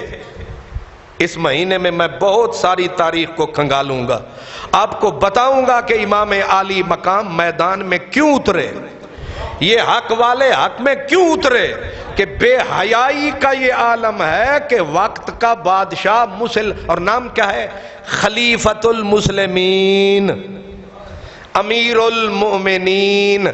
اس مہینے میں میں بہت ساری تاریخ کو کھنگالوں گا، آپ کو بتاؤں گا کہ امام عالی مقام میدان میں کیوں اترے، یہ حق والے حق میں کیوں اترے، کہ بے حیائی کا یہ عالم ہے کہ وقت کا بادشاہ اور نام کیا ہے، خلیفۃ المسلمین، امیر المؤمنین،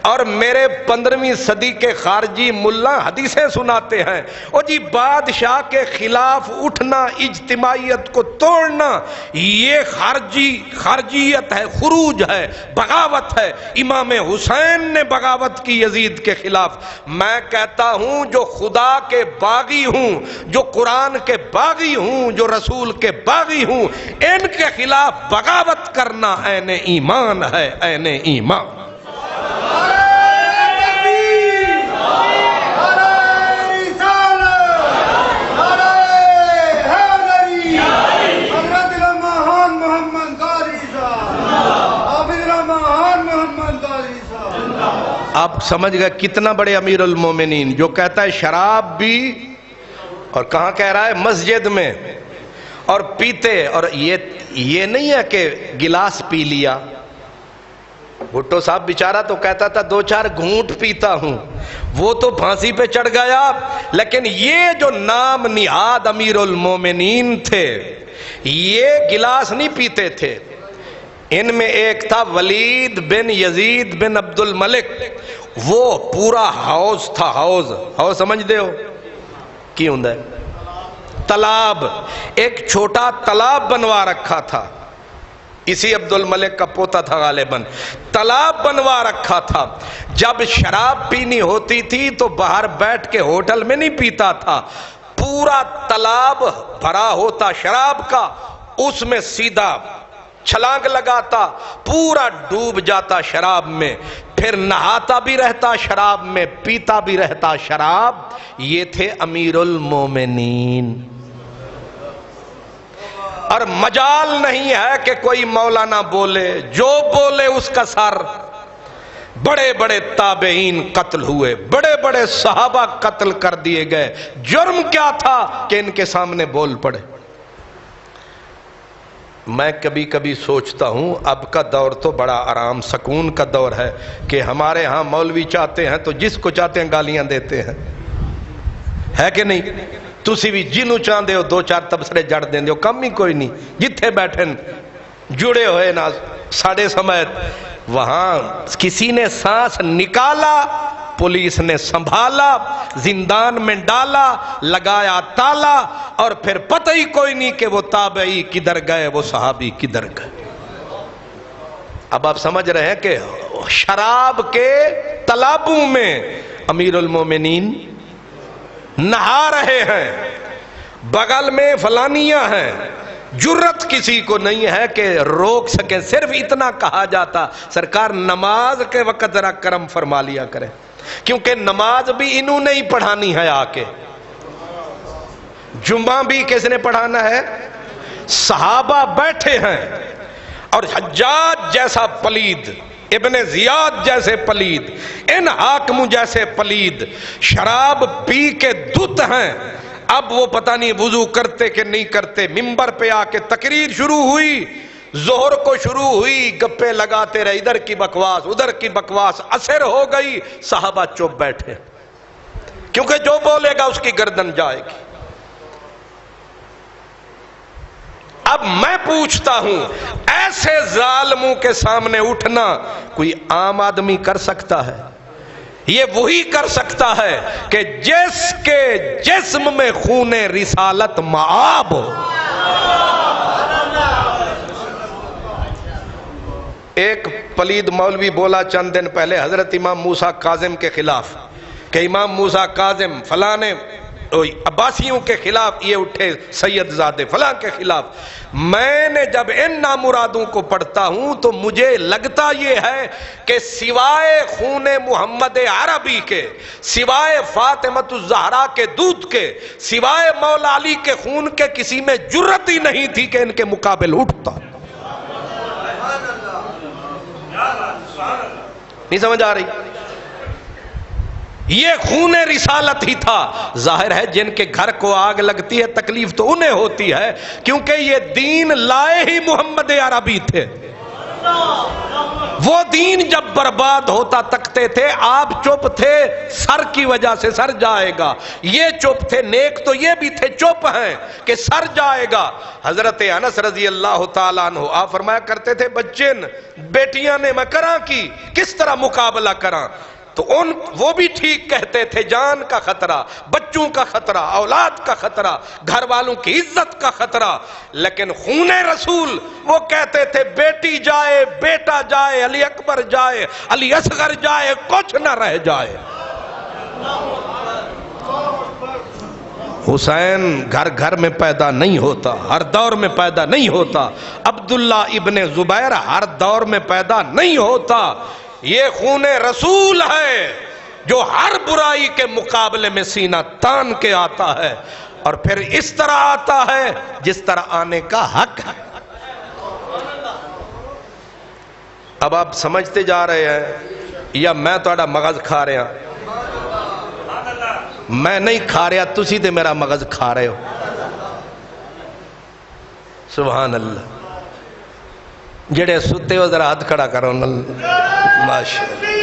اور میرے 15ویں صدی کے خارجی ملا حدیثیں سناتے ہیں، اور جی بادشاہ کے خلاف اٹھنا، اجتماعیت کو توڑنا، یہ خارجیت ہے، خروج ہے، بغاوت ہے۔ امام حسین نے بغاوت کی یزید کے خلاف۔ میں کہتا ہوں جو خدا کے باغی ہوں، جو قرآن کے باغی ہوں، جو رسول کے باغی ہوں، ان کے خلاف بغاوت کرنا عین ایمان ہے، عین ایمان۔ آپ سمجھ گئے کتنا بڑے امیر المومنین، جو کہتا ہے شراب بھی، اور کہاں کہہ رہا ہے، مسجد میں، اور پیتے، اور یہ نہیں ہے کہ گلاس پی لیا۔ بھٹو صاحب بیچارہ تو کہتا تھا 2-4 گھونٹ پیتا ہوں، وہ تو پھانسی پہ چڑھ گیا، لیکن یہ جو نام نہاد امیر المومنین تھے یہ گلاس نہیں پیتے تھے۔ ان میں ایک تھا ولید بن یزید بن عبد الملک، وہ پورا حوض تھا، حوض سمجھ دے ہو کی ہوں ہے، تالاب، ایک چھوٹا تالاب بنوا رکھا تھا، اسی عبد الملک کا پوتا تھا غالباً، تالاب بنوا رکھا تھا۔ جب شراب پینی ہوتی تھی تو باہر بیٹھ کے ہوٹل میں نہیں پیتا تھا، پورا تالاب بھرا ہوتا شراب کا، اس میں سیدھا چھلانگ لگاتا، پورا ڈوب جاتا شراب میں، پھر نہاتا بھی رہتا شراب میں، پیتا بھی رہتا شراب۔ یہ تھے امیر المومنین۔ اور مجال نہیں ہے کہ کوئی مولانا بولے، جو بولے اس کا سر۔ بڑے بڑے تابعین قتل ہوئے، بڑے بڑے صحابہ قتل کر دیے گئے، جرم کیا تھا کہ ان کے سامنے بول پڑے۔ میں کبھی کبھی سوچتا ہوں اب کا دور تو بڑا آرام سکون کا دور ہے کہ ہمارے ہاں مولوی چاہتے ہیں تو جس کو چاہتے ہیں گالیاں دیتے ہیں، ہے کہ نہیں؟ تسی بھی جنوں چاہتے ہو دو چار تبصرے جڑ دیں ہو، کم ہی کوئی نہیں، جتھے بیٹھے جڑے ہوئے نا ساڑھے سمیت، وہاں کسی نے سانس نکالا پولیس نے سنبھالا، زندان میں ڈالا، لگایا تالا، اور پھر پتہ ہی کوئی نہیں کہ وہ تابعی کدھر گئے، وہ صحابی کدھر گئے۔ اب آپ سمجھ رہے ہیں کہ شراب کے تالابوں میں امیر المومنین نہا رہے ہیں، بغل میں فلانیاں ہیں، جرت کسی کو نہیں ہے کہ روک سکے، صرف اتنا کہا جاتا سرکار نماز کے وقت ذرا کرم فرما لیا کرے، کیونکہ نماز بھی انہوں نے ہی پڑھانی ہے، آ کے جمعہ بھی کس نے پڑھانا ہے؟ صحابہ بیٹھے ہیں، اور حجاج جیسا پلید، ابن زیاد جیسے پلید، ان حاکموں جیسے پلید شراب پی کے دھت ہیں۔ اب وہ پتہ نہیں وضو کرتے کہ نہیں کرتے، ممبر پہ آ کے تقریر شروع ہوئی، ظہر کو شروع ہوئی، گپے لگاتے رہے، ادھر کی بکواس ادھر کی بکواس، عصر ہو گئی، صحابہ چپ بیٹھے، کیونکہ جو بولے گا اس کی گردن جائے گی۔ اب میں پوچھتا ہوں ایسے ظالموں کے سامنے اٹھنا کوئی عام آدمی کر سکتا ہے؟ یہ وہی کر سکتا ہے کہ جس کے جسم میں خون رسالت معاب ہو۔ ایک پلید مولوی بولا چند دن پہلے حضرت امام موسیٰ کاظم کے خلاف کہ امام موسیٰ کاظم فلانے عباسیوں کے خلاف یہ اٹھے، سید زادے فلاں کے خلاف۔ میں نے جب ان نامرادوں کو پڑھتا ہوں تو مجھے لگتا یہ ہے کہ سوائے خون محمد عربی کے، سوائے فاطمۃ الزہرا کے دودھ کے، سوائے مولا علی کے خون کے کسی میں جرت ہی نہیں تھی کہ ان کے مقابل اٹھتا۔ نہیں سمجھ آ رہی؟ یہ خون رسالت ہی تھا۔ ظاہر ہے جن کے گھر کو آگ لگتی ہے تکلیف تو انہیں ہوتی ہے، کیونکہ یہ دین لائے ہی محمد عربی تھے۔ وہ دین جب برباد ہوتا تکتے تھے، آپ چپ تھے سر کی وجہ سے سر جائے گا، یہ چپ تھے، نیک تو یہ بھی تھے چپ ہیں کہ سر جائے گا۔ حضرت انس رضی اللہ تعالیٰ عنہ آپ فرمایا کرتے تھے بچن بیٹیاں نے میں کراں کی، کس طرح مقابلہ کراں؟ تو وہ بھی ٹھیک کہتے تھے، جان کا خطرہ، بچوں کا خطرہ، اولاد کا خطرہ، گھر والوں کی عزت کا خطرہ، لیکن خون رسول وہ کہتے تھے بیٹی جائے، بیٹا جائے، علی اکبر جائے، علی اصغر جائے، کچھ نہ رہ جائے۔ حسین گھر گھر میں پیدا نہیں ہوتا، ہر دور میں پیدا نہیں ہوتا، عبداللہ ابن زبیر ہر دور میں پیدا نہیں ہوتا۔ یہ خون رسول ہے جو ہر برائی کے مقابلے میں سینہ تان کے آتا ہے، اور پھر اس طرح آتا ہے جس طرح آنے کا حق ہے۔ اب آپ سمجھتے جا رہے ہیں یا میں تھوڑا مغز کھا رہا؟ میں نہیں کھا رہا، تسی تے میرا مغز کھا رہے ہو۔ سبحان اللہ۔ جڑے ستے ہو ذرا ہاتھ کھڑا کرو۔ ماشاءاللہ۔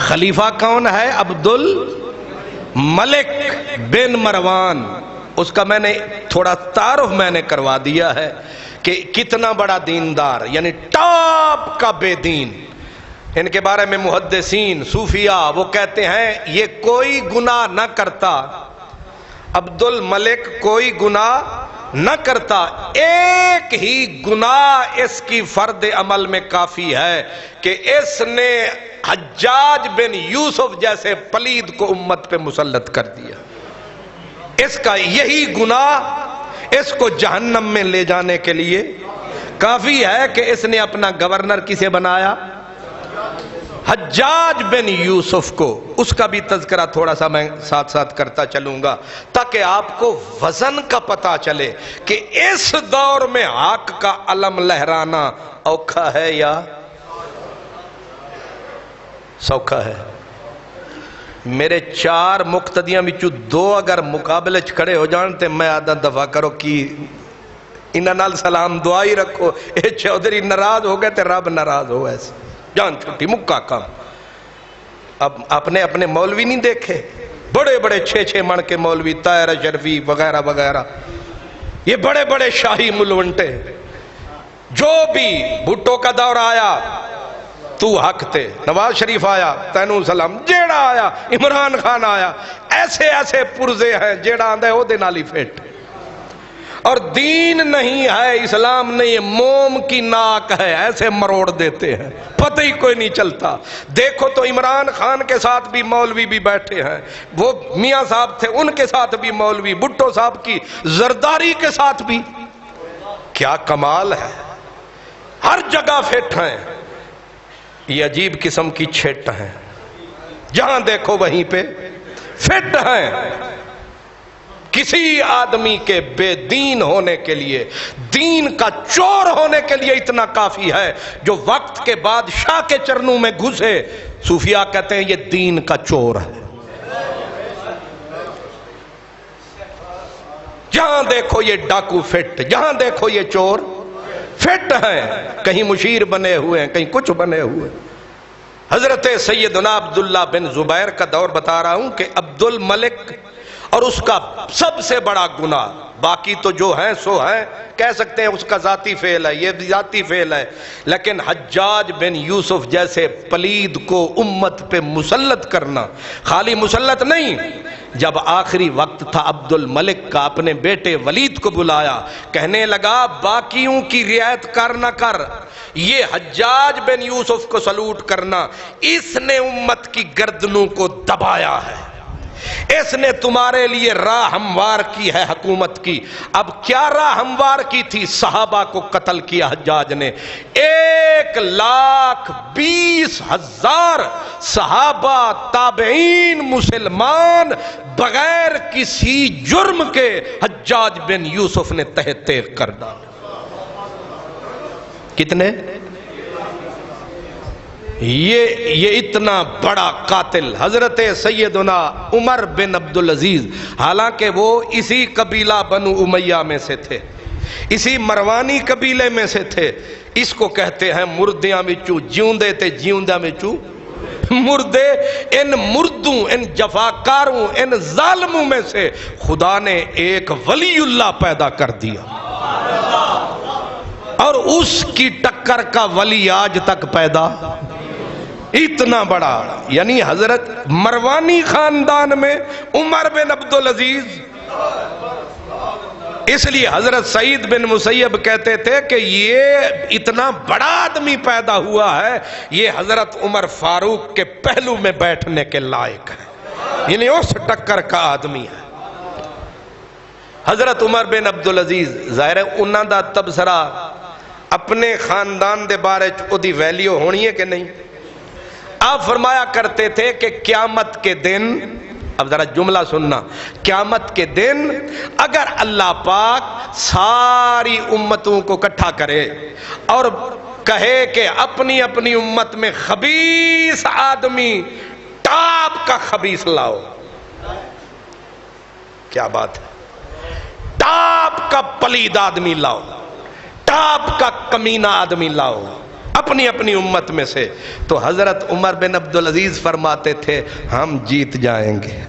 خلیفہ کون ہے؟ عبد الملک بن مروان۔ اس کا میں نے تھوڑا تعارف میں نے کروا دیا ہے کہ کتنا بڑا دیندار، یعنی ٹاپ کا بے دین۔ ان کے بارے میں محدثین صوفیاء وہ کہتے ہیں یہ کوئی گناہ نہ کرتا، عبد الملک کوئی گناہ نہ کرتا، ایک ہی گناہ اس کی فرد عمل میں کافی ہے کہ اس نے حجاج بن یوسف جیسے پلید کو امت پہ مسلط کر دیا۔ اس کا یہی گناہ اس کو جہنم میں لے جانے کے لیے کافی ہے کہ اس نے اپنا گورنر کسے بنایا؟ حجاج بن یوسف کو۔ اس کا بھی تذکرہ تھوڑا سا میں ساتھ ساتھ کرتا چلوں گا تاکہ آپ کو وزن کا پتہ چلے کہ اس دور میں حق کا علم لہرانا اوکھا ہے یا سوکھا ہے. میرے 4 مقتدیاں وچوں 2 اگر مقابلے چ کھڑے ہو جان تے میں آدھا دفعہ کرو کی انہاں نال سلام دعا ہی رکھو. اے چودھری ناراض ہو گئے تے رب ناراض ہو ایسے جان چھٹی مکہ کام. اب اپنے اپنے مولوی نہیں دیکھے، بڑے بڑے 6 من کے مولوی طاہر اشرفی وغیرہ وغیرہ، یہ بڑے بڑے شاہی ملونٹے. جو بھی بھٹو کا دور آیا تو حق تے، نواز شریف آیا تینوں سلام، جیڑا آیا عمران خان آیا، ایسے ایسے پرزے ہیں جیڑا آندہ ہے وہ دے نالی فیٹ. اور دین نہیں ہے، اسلام نہیں ہے، موم کی ناک ہے، ایسے مروڑ دیتے ہیں، پتہ ہی کوئی نہیں چلتا. دیکھو تو عمران خان کے ساتھ بھی مولوی بھی بیٹھے ہیں، وہ میاں صاحب تھے ان کے ساتھ بھی مولوی، بھٹو صاحب کی زرداری کے ساتھ بھی. کیا کمال ہے، ہر جگہ فٹ ہیں. یہ عجیب قسم کی چھٹ ہیں، جہاں دیکھو وہیں پہ فٹ ہیں. کسی آدمی کے بے دین ہونے کے لیے، دین کا چور ہونے کے لیے اتنا کافی ہے جو وقت کے بعد شاہ کے چرنوں میں گھسے. صوفیاء کہتے ہیں یہ دین کا چور ہے. جہاں دیکھو یہ ڈاکو فٹ، جہاں دیکھو یہ چور فٹ ہیں. کہیں مشیر بنے ہوئے ہیں، کہیں کچھ بنے ہوئے. حضرت سیدنا عبداللہ بن زبیر کا دور بتا رہا ہوں کہ عبد الملک اور اس کا سب سے بڑا گناہ، باقی تو جو ہیں سو ہیں، کہہ سکتے ہیں اس کا ذاتی فعل ہے، یہ ذاتی فعل ہے، لیکن حجاج بن یوسف جیسے پلید کو امت پہ مسلط کرنا، خالی مسلط نہیں. جب آخری وقت تھا عبد الملک کا، اپنے بیٹے ولید کو بلایا، کہنے لگا باقیوں کی رعایت کر نہ کر، یہ حجاج بن یوسف کو سلوٹ کرنا، اس نے امت کی گردنوں کو دبایا ہے، اس نے تمہارے لیے راہ ہموار کی ہے حکومت کی. اب کیا راہ ہموار کی تھی؟ صحابہ کو قتل کیا حجاج نے. 1,20,000 صحابہ تابعین مسلمان بغیر کسی جرم کے حجاج بن یوسف نے تہ تیغ کر ڈالا. کتنے؟ یہ اتنا بڑا قاتل حضرت سیدنا عمر بن عبدالعزیز، حالانکہ وہ اسی قبیلہ بنو امیہ میں سے تھے، اسی مروانی قبیلے میں سے تھے. اس کو کہتے ہیں مردیاں وچوں جیوندے تے جیوندیاں وچوں مردے. ان مردوں، ان جفاکاروں، ان ظالموں میں سے خدا نے ایک ولی اللہ پیدا کر دیا، اور اس کی ٹکر کا ولی آج تک پیدا. اتنا بڑا، یعنی حضرت مروانی خاندان میں عمر بن عبدالعزیز. اس لیے حضرت سعید بن مسیب کہتے تھے کہ یہ اتنا بڑا آدمی پیدا ہوا ہے، یہ حضرت عمر فاروق کے پہلو میں بیٹھنے کے لائق ہے، یعنی اس ٹکر کا آدمی ہے. حضرت عمر بن عبدالعزیز، ظاہر ہے انہاں دا تبصرہ اپنے خاندان دے بارے دی ویلیو ہونی ہے کہ نہیں. آپ فرمایا کرتے تھے کہ قیامت کے دن، اب ذرا جملہ سننا، قیامت کے دن اگر اللہ پاک ساری امتوں کو اکٹھا کرے اور کہے کہ اپنی اپنی امت میں خبیث آدمی، ٹاپ کا خبیث لاؤ، کیا بات ہے، ٹاپ کا پلید آدمی لاؤ، ٹاپ کا کمینہ آدمی لاؤ اپنی اپنی امت میں سے، تو حضرت عمر بن عبدالعزیز فرماتے تھے ہم جیت جائیں گے.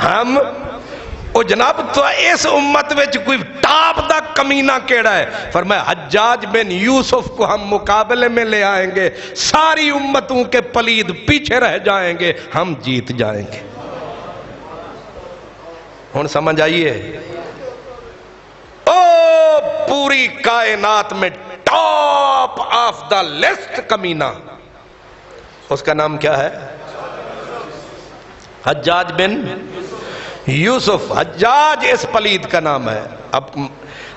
ہم او جناب تو اس امت وچ کوئی ٹاپ دا کمینہ کیڑا ہے؟ فرمایا حجاج بن یوسف کو ہم مقابلے میں لے آئیں گے، ساری امتوں کے پلید پیچھے رہ جائیں گے، ہم جیت جائیں گے. ہن سمجھ آئیے، او پوری کائنات میں ٹاپ آف دا لسٹ کمینہ، اس کا نام کیا ہے؟ حجاج بن یوسف. حجاج اس پلید کا نام ہے. اب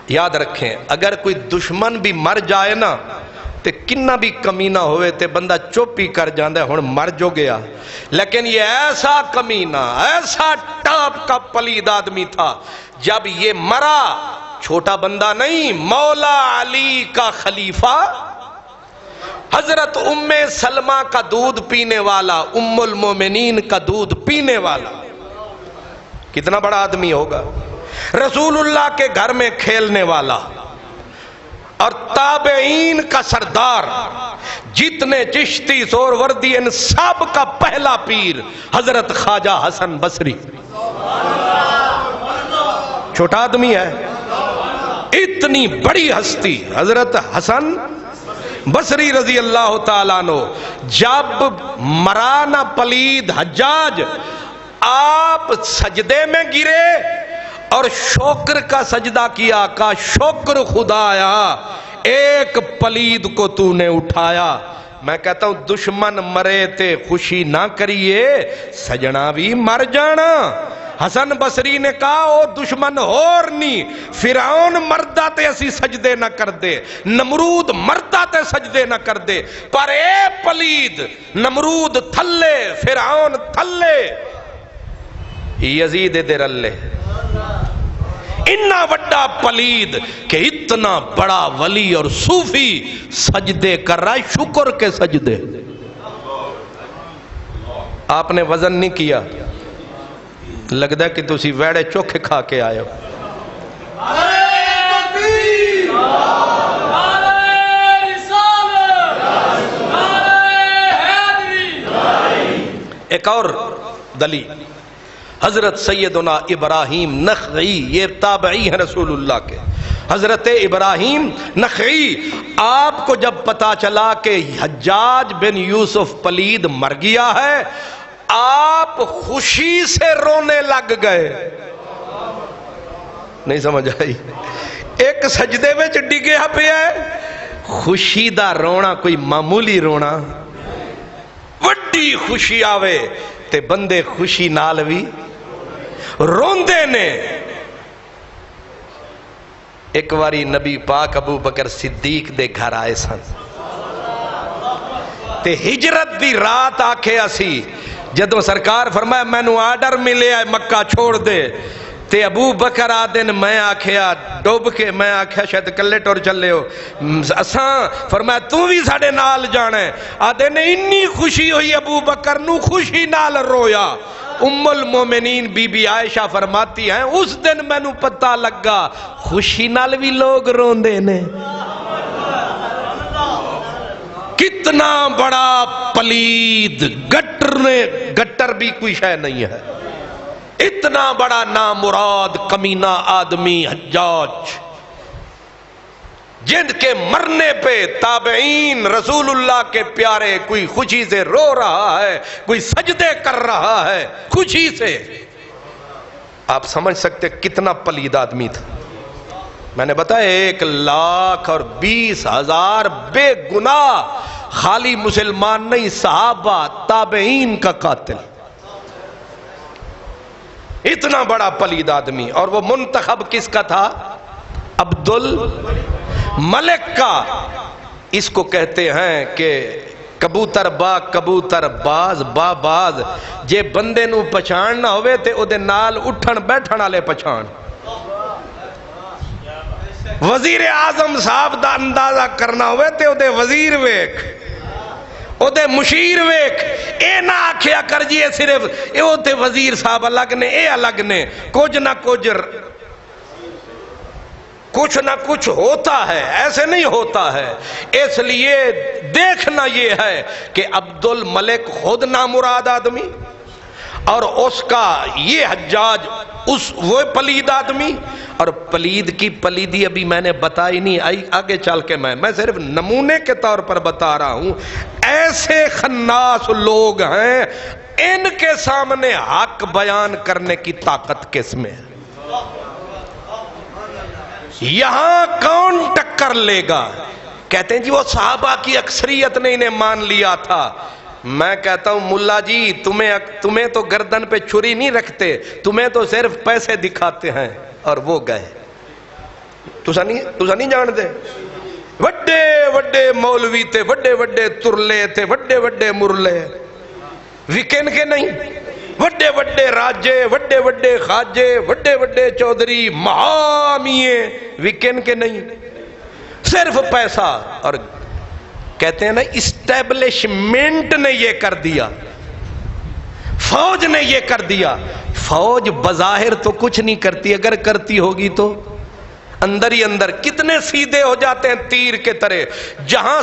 یاد رکھیں، اگر کوئی دشمن بھی مر جائے نا تے کنہ بھی کمینہ ہوئے تے بندہ چپ ہی کر جاندہ ہے، ہن مر جو گیا. لیکن یہ ایسا کمینہ، ایسا ٹاپ کا پلید آدمی تھا، جب یہ مرا، چھوٹا بندہ نہیں، مولا علی کا خلیفہ حضرت ام سلمہ کا دودھ پینے والا، ام المومنین کا دودھ پینے والا کتنا بڑا آدمی ہوگا؟ رسول اللہ کے گھر میں کھیلنے والا اور تابعین کا سردار، جتنے چشتی سہروردی ان سب کا پہلا پیر حضرت خواجہ حسن بصری۔ چھوٹا آدمی ہے، اتنی بڑی ہستی حضرت حسن بصری رضی اللہ تعالیٰ عنہ۔ جب مرانا پلید حجاج، آپ سجدے میں گرے اور شکر کا سجدہ کیا، کہا شکر خدایا ایک پلید کو تو نے اٹھایا۔ میں کہتا ہوں دشمن مرے تے خوشی نہ کریے، سجنا بھی مر جانا۔ حسن بصری نے کہا او دشمن اور نہیں، فرعون مردہ تے اسی سجدے نہ کر دے، نمرود مردہ تے سجدے نہ کر دے، پر اے پلید نمرود تھلے، فرعون تھلے، یزید دے رلے۔ اتنا بڑا پلید کہ اتنا بڑا ولی اور صوفی سجدے کر رہا ہے، شکر کے سجدے۔ آپ نے وزن نہیں کیا، لگتا ہے کہ تسی ویڑے چوکھے کھا کے آئے ہو۔ ایک اور دلیل، حضرت سیدنا ابراہیم نخعی، یہ تابعی ہیں رسول اللہ کے، حضرت ابراہیم نخعی، آپ کو جب پتا چلا کہ حجاج بن یوسف پلید مر گیا ہے، آپ خوشی سے رونے لگ گئے۔ نہیں سمجھ آئی؟ ایک سجدے میں ڈگیا پہ ہے، خوشی دا رونا کوئی معمولی رونا، وڈی خوشی آوے تے بندے خوشی نال بھی روندے نے۔ ایک واری نبی پاک ابو بکر صدیق دے گھر آئے سن تے ہجرت دی رات آکھے اسی، جدوں سرکار فرمایا مینوں آرڈر ملے ہے مکہ چھوڑ دے، تے ابو بکر آدن میں آکھیا ڈوب کے، میں آکھیا شاید کلے ٹور چلے ہو، اساں فرمایا تو بھی ساڑے نال جانا ہے، آدن انی خوشی ہوئی ابو بکر نو خوشی نال رویا۔ ام المومنین بی بی عائشہ فرماتی ہیں اس دن میں نو پتہ لگا خوشی نال بھی لوگ روندے نے۔ کتنا بڑا پلید، گٹر بھی کوئی شے نہیں ہے، اتنا بڑا نامراد کمینہ آدمی حجاج، جن کے مرنے پہ تابعین رسول اللہ کے پیارے کوئی خوشی سے رو رہا ہے، کوئی سجدے کر رہا ہے خوشی سے۔ آپ سمجھ سکتے کتنا پلید آدمی تھا۔ میں نے بتایا 1,20,000 بے گناہ، خالی مسلمان نہیں، صحابہ تابعین کا قاتل، اتنا بڑا پلید آدمی۔ اور وہ منتخب کس کا تھا؟ عبد الملک کا۔ اس کو کہتے ہیں کہ کبوتر با کبوتر باز با باز، جے بندے نو پہچان نہ ہوئے تے او دے نال اٹھن بیٹھن والے پہچان۔ وزیر اعظم صاحب دا اندازہ کرنا ہوئے تے او دے وزیر ویکھ، او دے مشیر ویکھ، اے نہ آکھیا کر جی صرف اے او تے وزیر صاحب الگ نے، اے الگ نے، کچھ نہ کچھ ہوتا ہے، ایسے نہیں ہوتا ہے۔ اس لیے دیکھنا یہ ہے کہ عبد الملک خود نامراد آدمی، اور اس کا یہ حجاج وہ پلید آدمی، اور پلید کی پلیدی ابھی میں نے بتائی نہیں، آگے چل کے میں صرف نمونے کے طور پر بتا رہا ہوں۔ ایسے خناس لوگ ہیں، ان کے سامنے حق بیان کرنے کی طاقت کس میں ہے؟ یہاں کون ٹکر لے گا؟ کہتے ہیں جی وہ صحابہ کی اکثریت نے انہیں مان لیا تھا۔ میں کہتا ہوں ملا جی تمہیں تو گردن پہ چھری نہیں رکھتے، تمہیں تو صرف پیسے دکھاتے ہیں، اور وہ گئے۔ تسا نہیں جانتے؟ وڈے وڈے مولوی تھے، وڈے وڈے ترلے تھے، وڈے وڈے مرلے، ویکن کے نہیں، وڈے وڈے راجے، وڈے وڈے خاجے، وڈے وڈے چودھری، مہامیے، ویکن کے نہیں، صرف پیسہ۔ اور کہتے ہیں نا اسٹیبلشمنٹ نے یہ کر دیا، فوج نے یہ کر دیا۔ فوج بظاہر تو کچھ نہیں کرتی، اگر کرتی ہوگی تو اندر ہی اندر کتنے سیدھے ہو جاتے ہیں تیر کے طرح۔ جہاں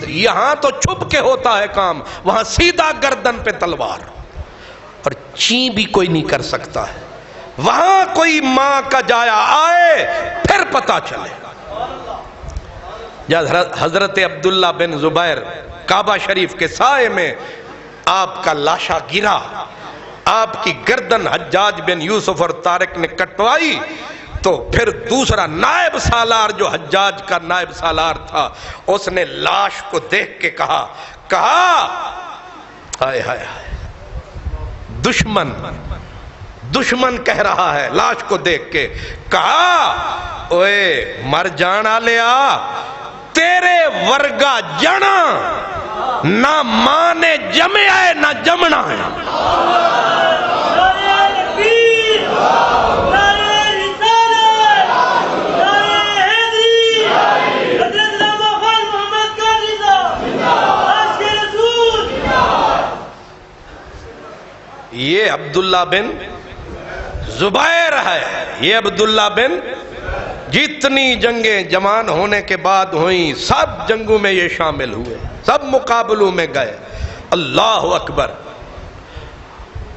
یہاں تو چھپ کے ہوتا ہے کام، وہاں سیدھا گردن پہ تلوار، اور چیں بھی کوئی نہیں کر سکتا ہے۔ وہاں کوئی ماں کا جایا آئے پھر پتا چلے۔ جب حضرت عبداللہ بن زبیر کعبہ شریف کے سائے میں آپ کا لاشا گرا، آپ کی گردن حجاج بن یوسف اور طارق نے کٹوائی، تو پھر دوسرا نائب سالار جو حجاج کا نائب سالار تھا، اس نے لاش کو دیکھ کے کہا ہائے ہائے دشمن کہہ رہا ہے لاش کو دیکھ کے، کہا اوے مر جانا لیا، تیرے ورگا جنا نہ ماں نے جمے آئے نہ جمنا ہے۔ یہ عبداللہ بن زبیر ہے، یہ عبداللہ بن، جتنی جنگیں جوان ہونے کے بعد ہوئیں سب جنگوں میں یہ شامل ہوئے، سب مقابلوں میں گئے۔ اللہ اکبر۔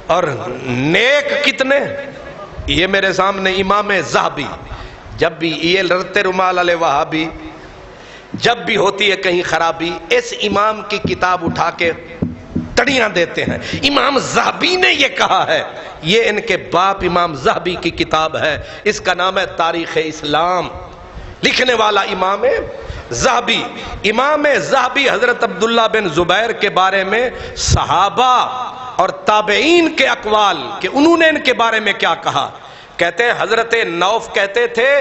اور نیک کتنے، یہ میرے سامنے امام ذہبی، جب بھی یہ لڑتے رومال علیہ وہابی، جب بھی ہوتی ہے کہیں خرابی، اس امام کی کتاب اٹھا کے تڑیاں دیتے ہیں۔ امام ذہبی نے یہ کہا ہے، یہ ان کے باپ امام ذہبی کی کتاب ہے، اس کا نام ہے تاریخ اسلام، لکھنے والا امام ذہبی۔ امام ذہبی حضرت عبداللہ بن زبیر کے بارے میں صحابہ اور تابعین کے اقوال کہ انہوں نے ان کے بارے میں کیا کہا، کہتے ہیں حضرت نوف کہتے تھے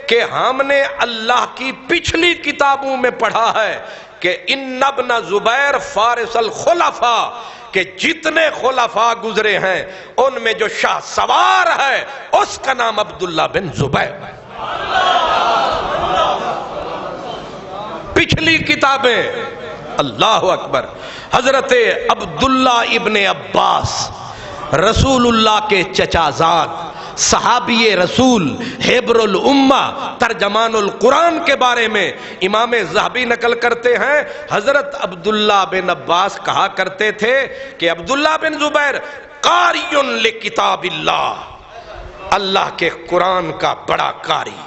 کہ ہم نے اللہ کی پچھلی کتابوں میں پڑھا ہے کہ ان ابن زبیر فارس الخلفاء، کہ جتنے خلفاء گزرے ہیں ان میں جو شاہ سوار ہے اس کا نام عبداللہ بن زبیر ہے۔ پچھلی کتابیں، اللہ اکبر۔ حضرت عبداللہ ابن عباس رسول اللہ کے چچا زاد، صحابی رسول، حبر الامہ، ترجمان القرآن کے بارے میں امام ذہبی نقل کرتے ہیں، حضرت عبداللہ بن عباس کہا کرتے تھے کہ عبداللہ بن زبیر قاری لکتاب اللہ، اللہ کے قرآن کا بڑا قاری،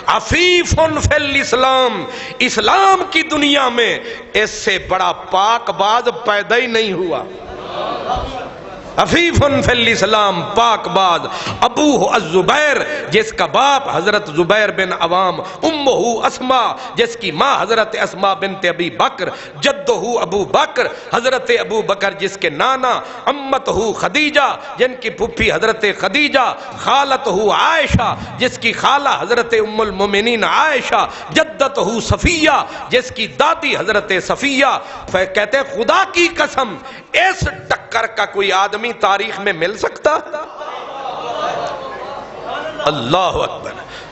عفیف فی الاسلام، اسلام کی دنیا میں اس سے بڑا پاک باز پیدا ہی نہیں ہوا۔ عفیف فی الاسلام، پاک باز۔ ابوہ الزبیر، جس کا باپ حضرت زبیر بن عوام، امہ اسما، جس کی ماں حضرت اسما بنت ابی بکر، جدہ ابو بکر، حضرت ابو بکر جس کے نانا، امتہ خدیجہ جن کی پھپھی حضرت خدیجہ، خالتہ عائشہ جس کی خالہ حضرت ام المومنین عائشہ، جدتہ صفیہ جس کی دادی حضرت صفیہ۔ کہتے ہیں خدا کی قسم اس ٹکر کا کوئی آدمی تاریخ میں مل سکتا؟ اللہ اکبر۔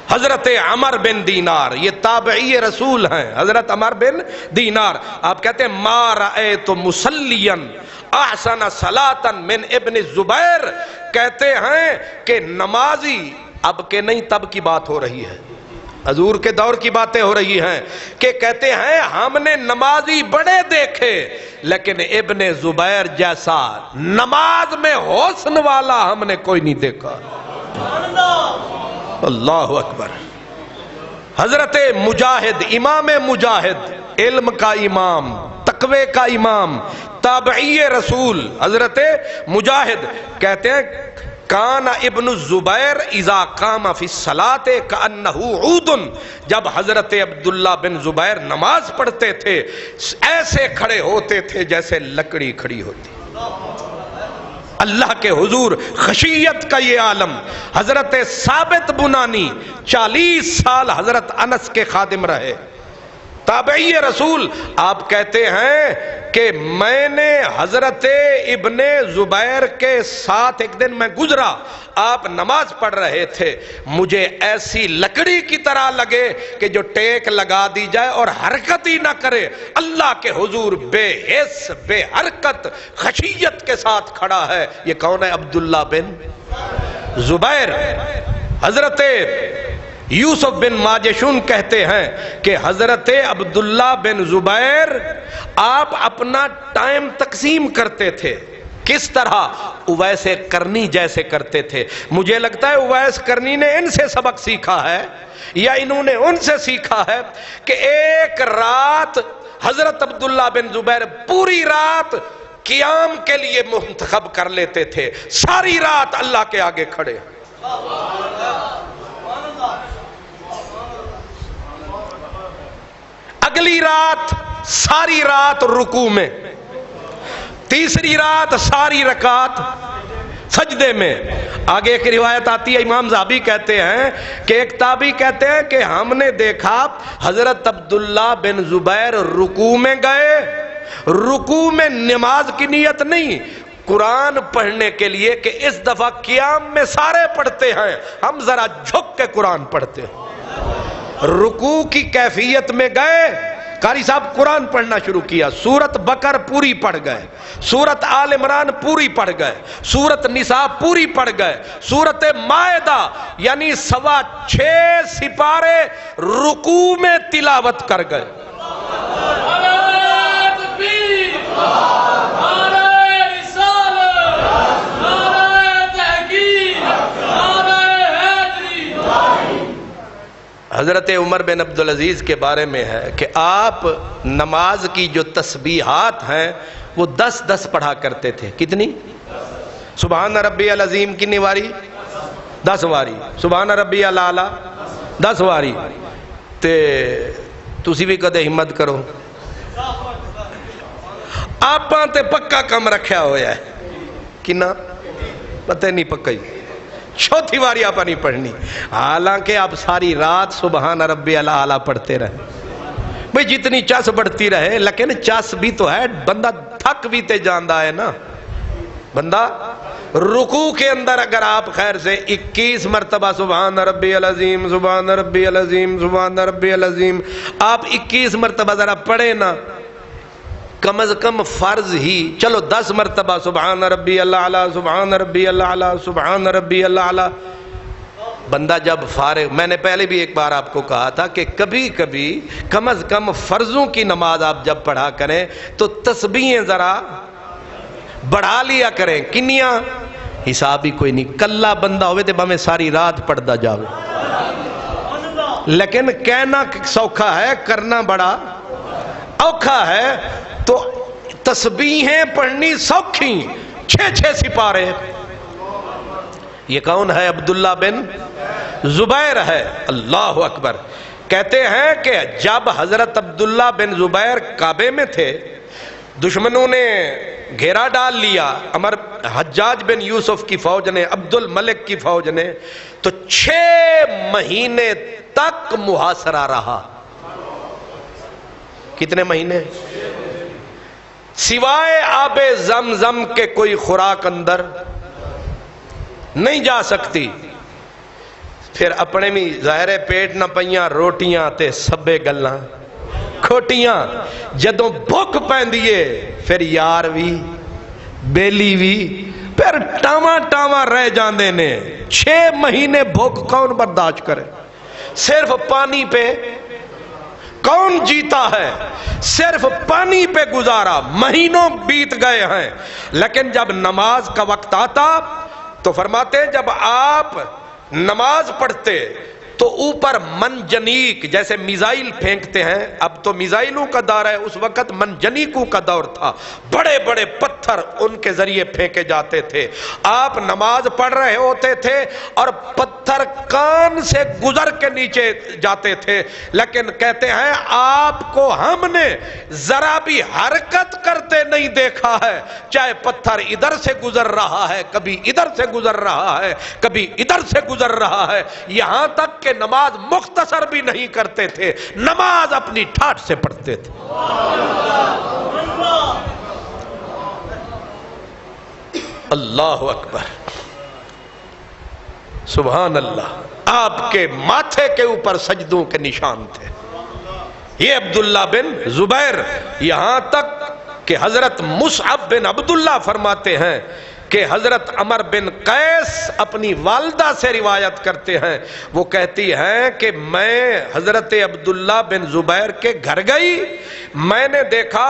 حضرت عمر بن دینار، یہ تابعی رسول ہیں، حضرت عمر بن دینار، آپ کہتے ہیں ما رأیت مصلیا احسن صلاۃ من ابن الزبیر، کہتے ہیں کہ نمازی، اب کے نہیں تب کی بات ہو رہی ہے، حضور کے دور کی باتیں ہو رہی ہیں، کہ کہتے ہیں ہم نے نمازی بڑے دیکھے لیکن ابن زبیر جیسا نماز میں حسن والا ہم نے کوئی نہیں دیکھا۔ اللہ اکبر۔ حضرت مجاہد، امام مجاہد، علم کا امام، تقوی کا امام، تابعی رسول، حضرت مجاہد کہتے ہیں کان ابن الزبیر اذا قام فی الصلاۃ کانہ عود، جب حضرت عبداللہ بن زبیر نماز پڑھتے تھے ایسے کھڑے ہوتے تھے جیسے لکڑی کھڑی ہوتی۔ اللہ کے حضور خشیت کا یہ عالم۔ حضرت ثابت بنانی 40 سال حضرت انس کے خادم رہے، تابعی رسول آپ کہتے ہیں کہ میں نے حضرت ابن زبیر کے ساتھ ایک دن میں گزرا، آپ نماز پڑھ رہے تھے، مجھے ایسی لکڑی کی طرح لگے کہ جو ٹیک لگا دی جائے اور حرکت ہی نہ کرے، اللہ کے حضور بے حس بے حرکت خشیت کے ساتھ کھڑا ہے۔ یہ کون ہے؟ عبداللہ بن زبیر۔ حضرت یوسف بن ماجشون کہتے ہیں کہ حضرت عبداللہ بن زبیر آپ اپنا ٹائم تقسیم کرتے تھے۔ کس طرح؟ اویس قرنی جیسے کرتے تھے۔ مجھے لگتا ہے اویس قرنی نے ان سے سبق سیکھا ہے یا انہوں نے ان سے سیکھا ہے کہ ایک رات حضرت عبداللہ بن زبیر پوری رات قیام کے لیے منتخب کر لیتے تھے، ساری رات اللہ کے آگے کھڑے۔ اگلی رات ساری رات رکوع میں، تیسری رات ساری رکعت سجدے میں۔ آگے ایک روایت آتی ہے، امام زہبی کہتے ہیں کہ ایک تابعی کہتے ہیں کہ ہم نے دیکھا حضرت عبداللہ بن زبیر رکوع میں گئے، رکوع میں نماز کی نیت نہیں، قرآن پڑھنے کے لیے کہ اس دفعہ قیام میں سارے پڑھتے ہیں، ہم ذرا جھک کے قرآن پڑھتے ہیں۔ رکوع کی کیفیت میں گئے، قاری صاحب قرآن پڑھنا شروع کیا، سورت بقر پوری پڑھ گئے، سورت آل عمران پوری پڑھ گئے، سورت نساء پوری پڑھ گئے، سورت مائدہ یعنی 6.25 سپارے رکوع میں تلاوت کر گئے۔ حضرت عمر بن عبدالعزیز کے بارے میں ہے کہ آپ نماز کی جو تسبیحات ہیں وہ 10 پڑھا کرتے تھے۔ کتنی؟ سبحان ربی العظیم کتنی واری؟ 10 واری۔ سبحان ربی الاعلی 10 واری۔ تے تسی بھی کدے ہمت کرو، آپاں تے پکا کم رکھیا ہویا ہے، کنا پتہ نہیں پکا ہی، چوتھی واری آپ نہیں پڑھنی، حالانکہ آپ ساری رات سبحان ربی الاعلی پڑھتے رہے۔ بھئی جتنی چس بڑھتی رہے، لیکن چس بھی تو ہے، بندہ تھک بھی تے جاندہ ہے نا۔ بندہ رکوع کے اندر اگر آپ خیر سے 21 مرتبہ سبحان ربی العظیم سبحان ربی العظیم سبحان ربی العظیم آپ 21 مرتبہ ذرا پڑھے نا، کم از کم فرض ہی چلو 10 مرتبہ سبحان ربی الاعلی سبحان ربی الاعلی سبحان ربی الاعلی۔ بندہ جب فارغ، میں نے پہلے بھی ایک بار آپ کو کہا تھا کہ کبھی کبھی کم از کم فرضوں کی نماز آپ جب پڑھا کریں تو تسبیحیں ذرا بڑھا لیا کریں۔ کنیاں حساب ہی کوئی نہیں، کلا بندہ ہوئے تو ہمیں ساری رات پڑھتا جاوے، لیکن کہنا سوکھا ہے، کرنا بڑا اوکھا ہے۔ تو تسبیحیں پڑھنی سوکھی، 6 سپارے۔ یہ کون ہے؟ عبداللہ بن زبیر ہے۔ اللہ اکبر۔ کہتے ہیں کہ جب حضرت عبداللہ بن زبیر کعبے میں تھے، دشمنوں نے گھیرا ڈال لیا، حجاج بن یوسف کی فوج نے، عبد الملک کی فوج نے، تو 6 مہینے تک محاصرہ رہا۔ کتنے مہینے؟ سوائے آب زمزم کے کوئی خوراک اندر نہیں جا سکتی۔ پھر اپنے بھی ظاہر پیٹ نہ پئیاں روٹیاں تے سبے گلاں کھوٹیاں، جدوں بھوک پیندیے پھر یار بھی بیلی بھی پھر ٹاواں رہ جاندے نے۔ 6 مہینے بھوک کون برداشت کرے؟ صرف پانی پہ کون جیتا ہے؟ صرف پانی پہ گزارا، مہینوں بیت گئے ہیں۔ لیکن جب نماز کا وقت آتا تو فرماتے جب آپ نماز پڑھتے تو اوپر منجنیق جیسے میزائل پھینکتے ہیں، اب تو میزائلوں کا دور ہے، اس وقت منجنیقوں کا دور تھا، بڑے بڑے پتھر ان کے ذریعے پھینکے جاتے تھے۔ آپ نماز پڑھ رہے ہوتے تھے اور پتھر کان سے گزر کے نیچے جاتے تھے، لیکن کہتے ہیں آپ کو ہم نے ذرا بھی حرکت کرتے نہیں دیکھا ہے، چاہے پتھر ادھر سے گزر رہا ہے، کبھی ادھر سے گزر رہا ہے، کبھی ادھر سے گزر رہا ہے، یہاں تک کہ بلکہ نماز مختصر بھی نہیں کرتے تھے، نماز اپنی ٹھاٹھ سے پڑھتے تھے۔ اللہ اکبر، سبحان اللہ۔ آپ کے ماتھے کے اوپر سجدوں کے نشان تھے۔ یہ عبداللہ بن زبیر، یہاں تک کہ حضرت مصعب بن عبداللہ فرماتے ہیں کہ حضرت عمر بن قیس اپنی والدہ سے روایت کرتے ہیں، وہ کہتی ہیں کہ میں حضرت عبداللہ بن زبیر کے گھر گئی، میں نے دیکھا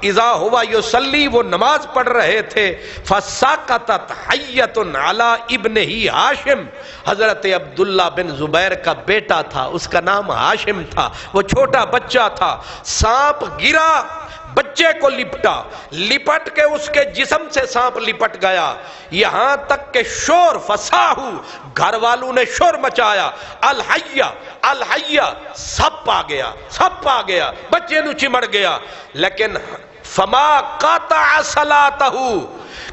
اذا ہوا یصلی، وہ نماز پڑھ رہے تھے، فسقطت حیۃ علی ابنہ ہاشم، حضرت عبداللہ بن زبیر کا بیٹا تھا، اس کا نام ہاشم تھا، وہ چھوٹا بچہ تھا، سانپ گرا، بچے کو لپٹ کے اس کے جسم سے سانپ لپٹ گیا، یہاں تک کہ شور فساہو، گھر والوں نے شور مچایا، الحیہ الحیہ، سپ آ گیا، بچے نو چمڑ گیا، لیکن فما قاطع صلاتہ،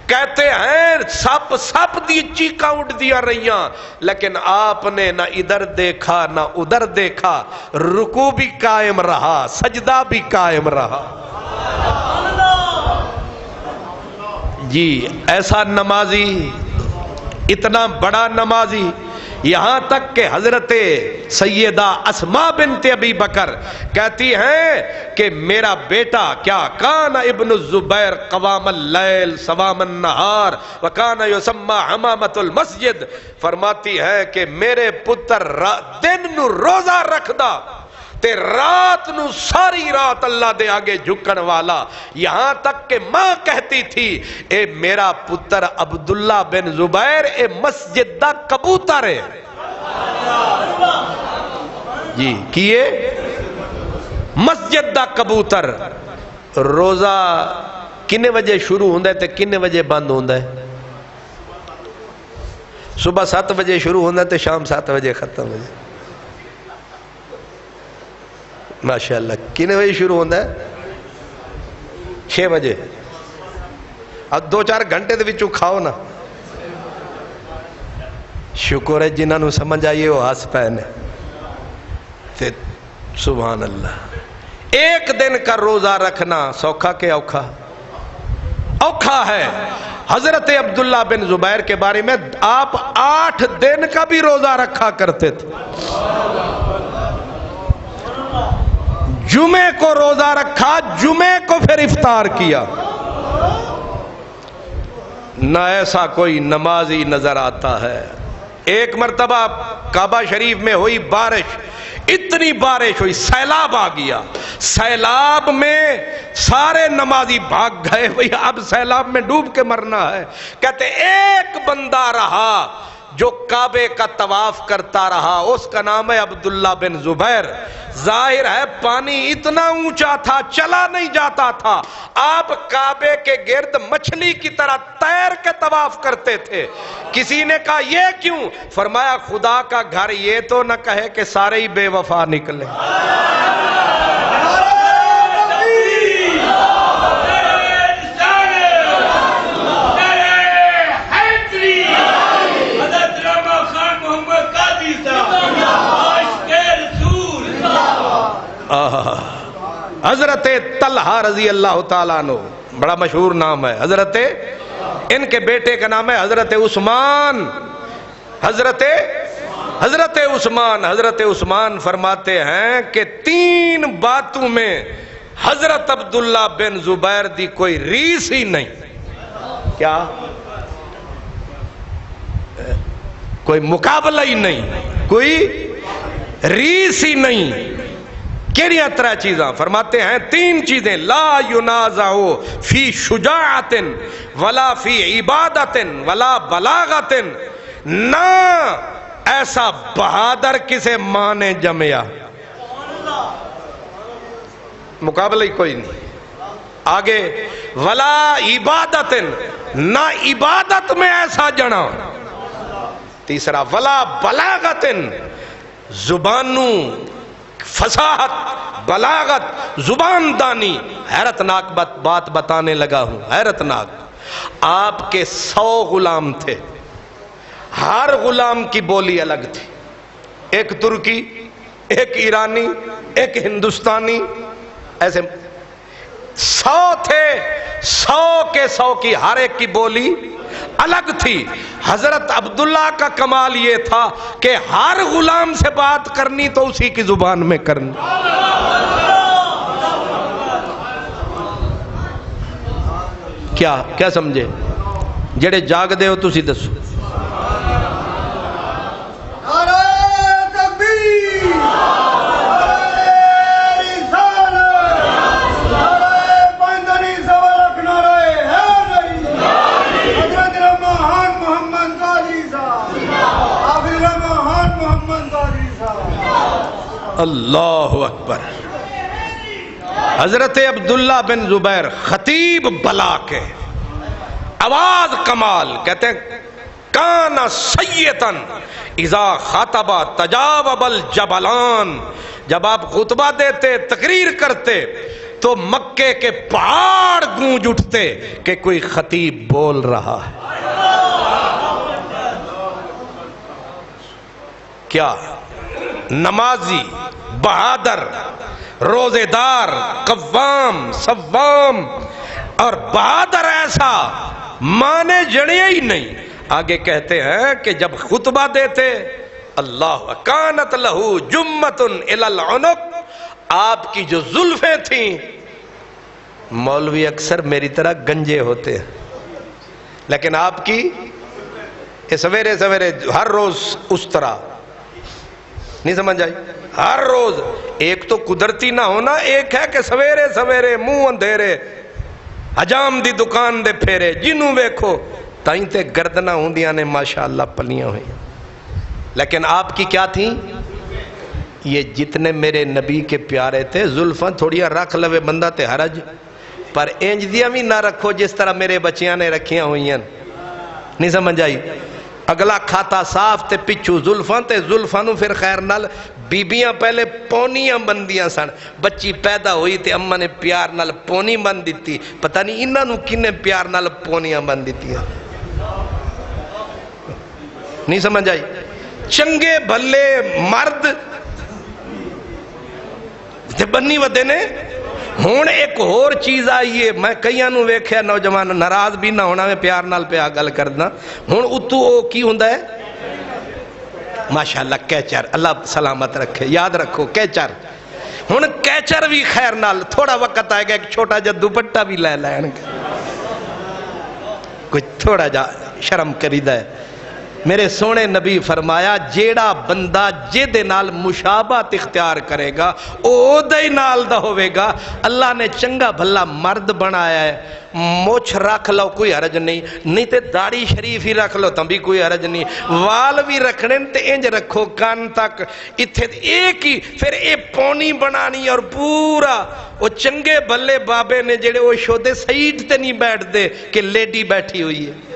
کہتے ہیں سپ دی چیخاں اٹھ دیا رہیاں، لیکن آپ نے نہ ادھر دیکھا نہ ادھر دیکھا، رکوع بھی قائم رہا، سجدہ بھی قائم رہا۔ جی ایسا نمازی، اتنا بڑا نمازی، یہاں تک کہ حضرت سیدہ اسماء بنت ابی بکر کہتی ہیں کہ میرا بیٹا کیا کان ابن الزبیر قوام اللیل سوام النہار وکان یسمى حمامۃ المسجد، فرماتی ہے کہ میرے پتر دن نو روزہ رکھدا تے رات نو ساری رات اللہ دے آگے جھکن والا، یہاں تک کہ ماں کہتی تھی اے میرا پتر عبداللہ بن زبیر اے مسجد دا کبوتر ہے۔ جی کیے مسجد دا کبوتر۔ روزہ کنے بجے شروع ہوندہ ہے تے کنے بجے بند ہوندہ ہے؟ صبح 7 بجے شروع ہوندہ ہے تے شام 7 بجے ختم ہوندہ ہے۔ ماشاءاللہ کنے بجے شروع ہوندہ ہے؟ 6 بجے۔ اب 2-4 گھنٹے دے وچوں کھاؤ نا۔ شکر ہے جنہاں نو سمجھ آئیے وہ ہس پہنے تے سبحان اللہ۔ ایک دن کا روزہ رکھنا سوکھا کہ اوکھا؟ اوکھا ہے۔ حضرت عبداللہ بن زبیر کے بارے میں آپ 8 دن کا بھی روزہ رکھا کرتے تھے۔ جمعے کو روزہ رکھا، جمعے کو پھر افطار کیا۔ نہ ایسا کوئی نمازی نظر آتا ہے۔ ایک مرتبہ کعبہ شریف میں ہوئی بارش، اتنی بارش ہوئی، سیلاب آ گیا، سیلاب میں سارے نمازی بھاگ گئے، بھئی اب سیلاب میں ڈوب کے مرنا ہے۔ کہتے ایک بندہ رہا جو کعبے کا طواف کرتا رہا، اس کا نام ہے عبداللہ بن زبیر۔ ظاہر ہے پانی اتنا اونچا تھا چلا نہیں جاتا تھا، آپ کعبے کے گرد مچھلی کی طرح تیر کے طواف کرتے تھے۔ کسی نے کہا یہ کیوں؟ فرمایا خدا کا گھر یہ تو نہ کہے کہ سارے ہی بے وفا نکلے۔ حضرت طلحہ رضی اللہ تعالیٰ عنہ، بڑا مشہور نام ہے، ان کے بیٹے کا نام ہے حضرت عثمان۔ حضرت عثمان فرماتے ہیں کہ 3 باتوں میں حضرت عبداللہ بن زبیر دی کوئی ریس ہی نہیں۔ کیا؟ کوئی مقابلہ ہی نہیں، کوئی ریس ہی نہیں۔ کیڑیاں 3 چیزاں فرماتے ہیں؟ 3 چیزیں، لا ینازعو فی شجاعت ولا فی عبادت ولا بلاغت، نہ ایسا بہادر کسے ماں نے جمیا، مقابلہ ہی کوئی نہیں۔ آگے ولا عبادت، نہ عبادت میں ایسا جنا۔ تیسرا ولا بلاغت، زبانوں فصاحت، بلاغت، زبان دانی۔ حیرت ناک بات بتانے لگا ہوں، حیرت ناک۔ آپ کے 100 غلام تھے، ہر غلام کی بولی الگ تھی، ایک ترکی، ایک ایرانی، ایک ہندوستانی، ایسے 100 تھے، 100 کی ہر ایک کی بولی الگ تھی۔ حضرت عبداللہ کا کمال یہ تھا کہ ہر غلام سے بات کرنی تو اسی کی زبان میں کرنی۔ کیا سمجھے؟ جڑے جاگ دے ہو تسی دسو۔ اللہ اکبر۔ حضرت عبداللہ بن زبیر خطیب بلا کے، آواز کمال، کہتے ہیں کانا سیتن اذا خاطب تجاوب الجبلان، جب آپ خطبہ دیتے، تقریر کرتے تو مکے کے پہاڑ گونج اٹھتے کہ کوئی خطیب بول رہا ہے۔ کیا نمازی، بہادر، روزے دار، قوام، صوام، اور بہادر ایسا مانے جڑے ہی نہیں۔ آگے کہتے ہیں کہ جب خطبہ دیتے، اللہ کانت لہو جمۃ الی العنق، آپ کی جو زلفیں تھیں، مولوی اکثر میری طرح گنجے ہوتے ہیں، لیکن آپ کی سویرے سویرے ہر روز اس طرح نہیں سمجھ آئی؟ ہر روز ایک تو قدرتی نہ ہونا، ایک ہے کہ سویرے سویرے منہ اندھیرے حجام دی دکان دے پھیرے، جنوں ویکھو تائیں تے گردنہ ہوندیاں نے ماشاءاللہ پلیاں ہوئی۔ لیکن آپ کی کیا تھیں؟ یہ جتنے میرے نبی کے پیارے تھے، زلفاں تھوڑیاں رکھ لوے بندہ تے حرج، پر انج دیاں بھی نہ رکھو جس طرح میرے بچیاں نے رکھیاں ہوئی ہیں، نہیں سمجھ آئی؟ اگلا کھاتا صاف تے پچھو زلفاں تے زلفاں نو پھر خیر نال بیبیاں پہلے پونیاں بندیاں سن، بچی پیدا ہوئی تے اماں نے پیار نال پونی بند دیتی، پتہ نہیں انہاں نو کنے پیار نال پونیاں بند دیتیاں، نہیں سمجھ آئی؟ چنگے بھلے مرد تے بنی ودے نے۔ ہون ایک اور چیز آئی ہے، میں کئیاں نو ویکھیا نوجوان ناراض بھی نہ ہونا، میں پیار نال پہ گل کرنا۔ ہون اتو او کی ہوندا ہے؟ ماشاءاللہ کیچر، اللہ سلامت رکھے، یاد رکھو کیچر۔ ہون کیچر بھی خیر نال تھوڑا وقت آئے گا ایک چھوٹا جا دوپٹہ بھی لے لین گا، کچھ تھوڑا جا شرم کریدا ہے۔ میرے سونے نبی فرمایا جیڑا بندہ جے نال مشابہت اختیار کرے گا او دے نال دا ہوئے گا۔ اللہ نے چنگا بھلا مرد بنایا ہے، موچھ رکھ لو کوئی حرج نہیں، نہیں تے داڑھی شریف ہی رکھ لو تم بھی کوئی حرج نہیں، وال بھی رکھنے تے انج رکھو کان تک، اتھے ایک ہی پھر اے پونی بنانی اور پورا۔ وہ چنگے بھلے بابے نے جڑے وہ شودے سائیڈ تے نہیں بیٹھ دے کہ لیڈی بیٹھی ہوئی ہے۔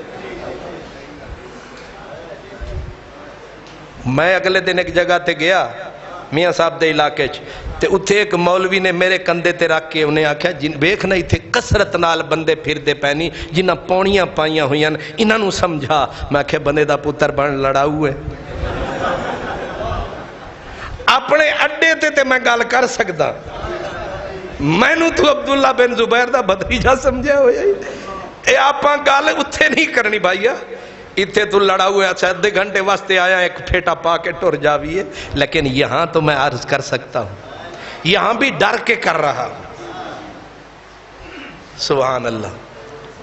میں اگلے دن ایک جگہ تے گیا میاں صاحب دے علاقے تے اتھے ایک مولوی نے میرے کندھے تے رکھ کے انہیں آکھیا ویکھنا اتھے کثرت نال بندے پھر دے پینی جنہاں پونیاں پائیاں ہوئیاں انہاں نو سمجھا۔ میں آکھیا بندے دا پتر بن لڑاؤ ہے، اپنے اڈے تے میں گل کر سکدا، میں نو تو عبداللہ بن زبیر دا بھتیجا سمجھا ہویا اے آپاں گل اتھے نہیں کرنی بھائیا، اتھے تو لڑا ہوا ہے، آدھے گھنٹے واسطے آیا ایک پھیٹا پا کے ٹر جاوی ہے، لیکن یہاں تو میں عرض کر سکتا ہوں، یہاں بھی ڈر کے کر رہا۔ سبحان اللہ،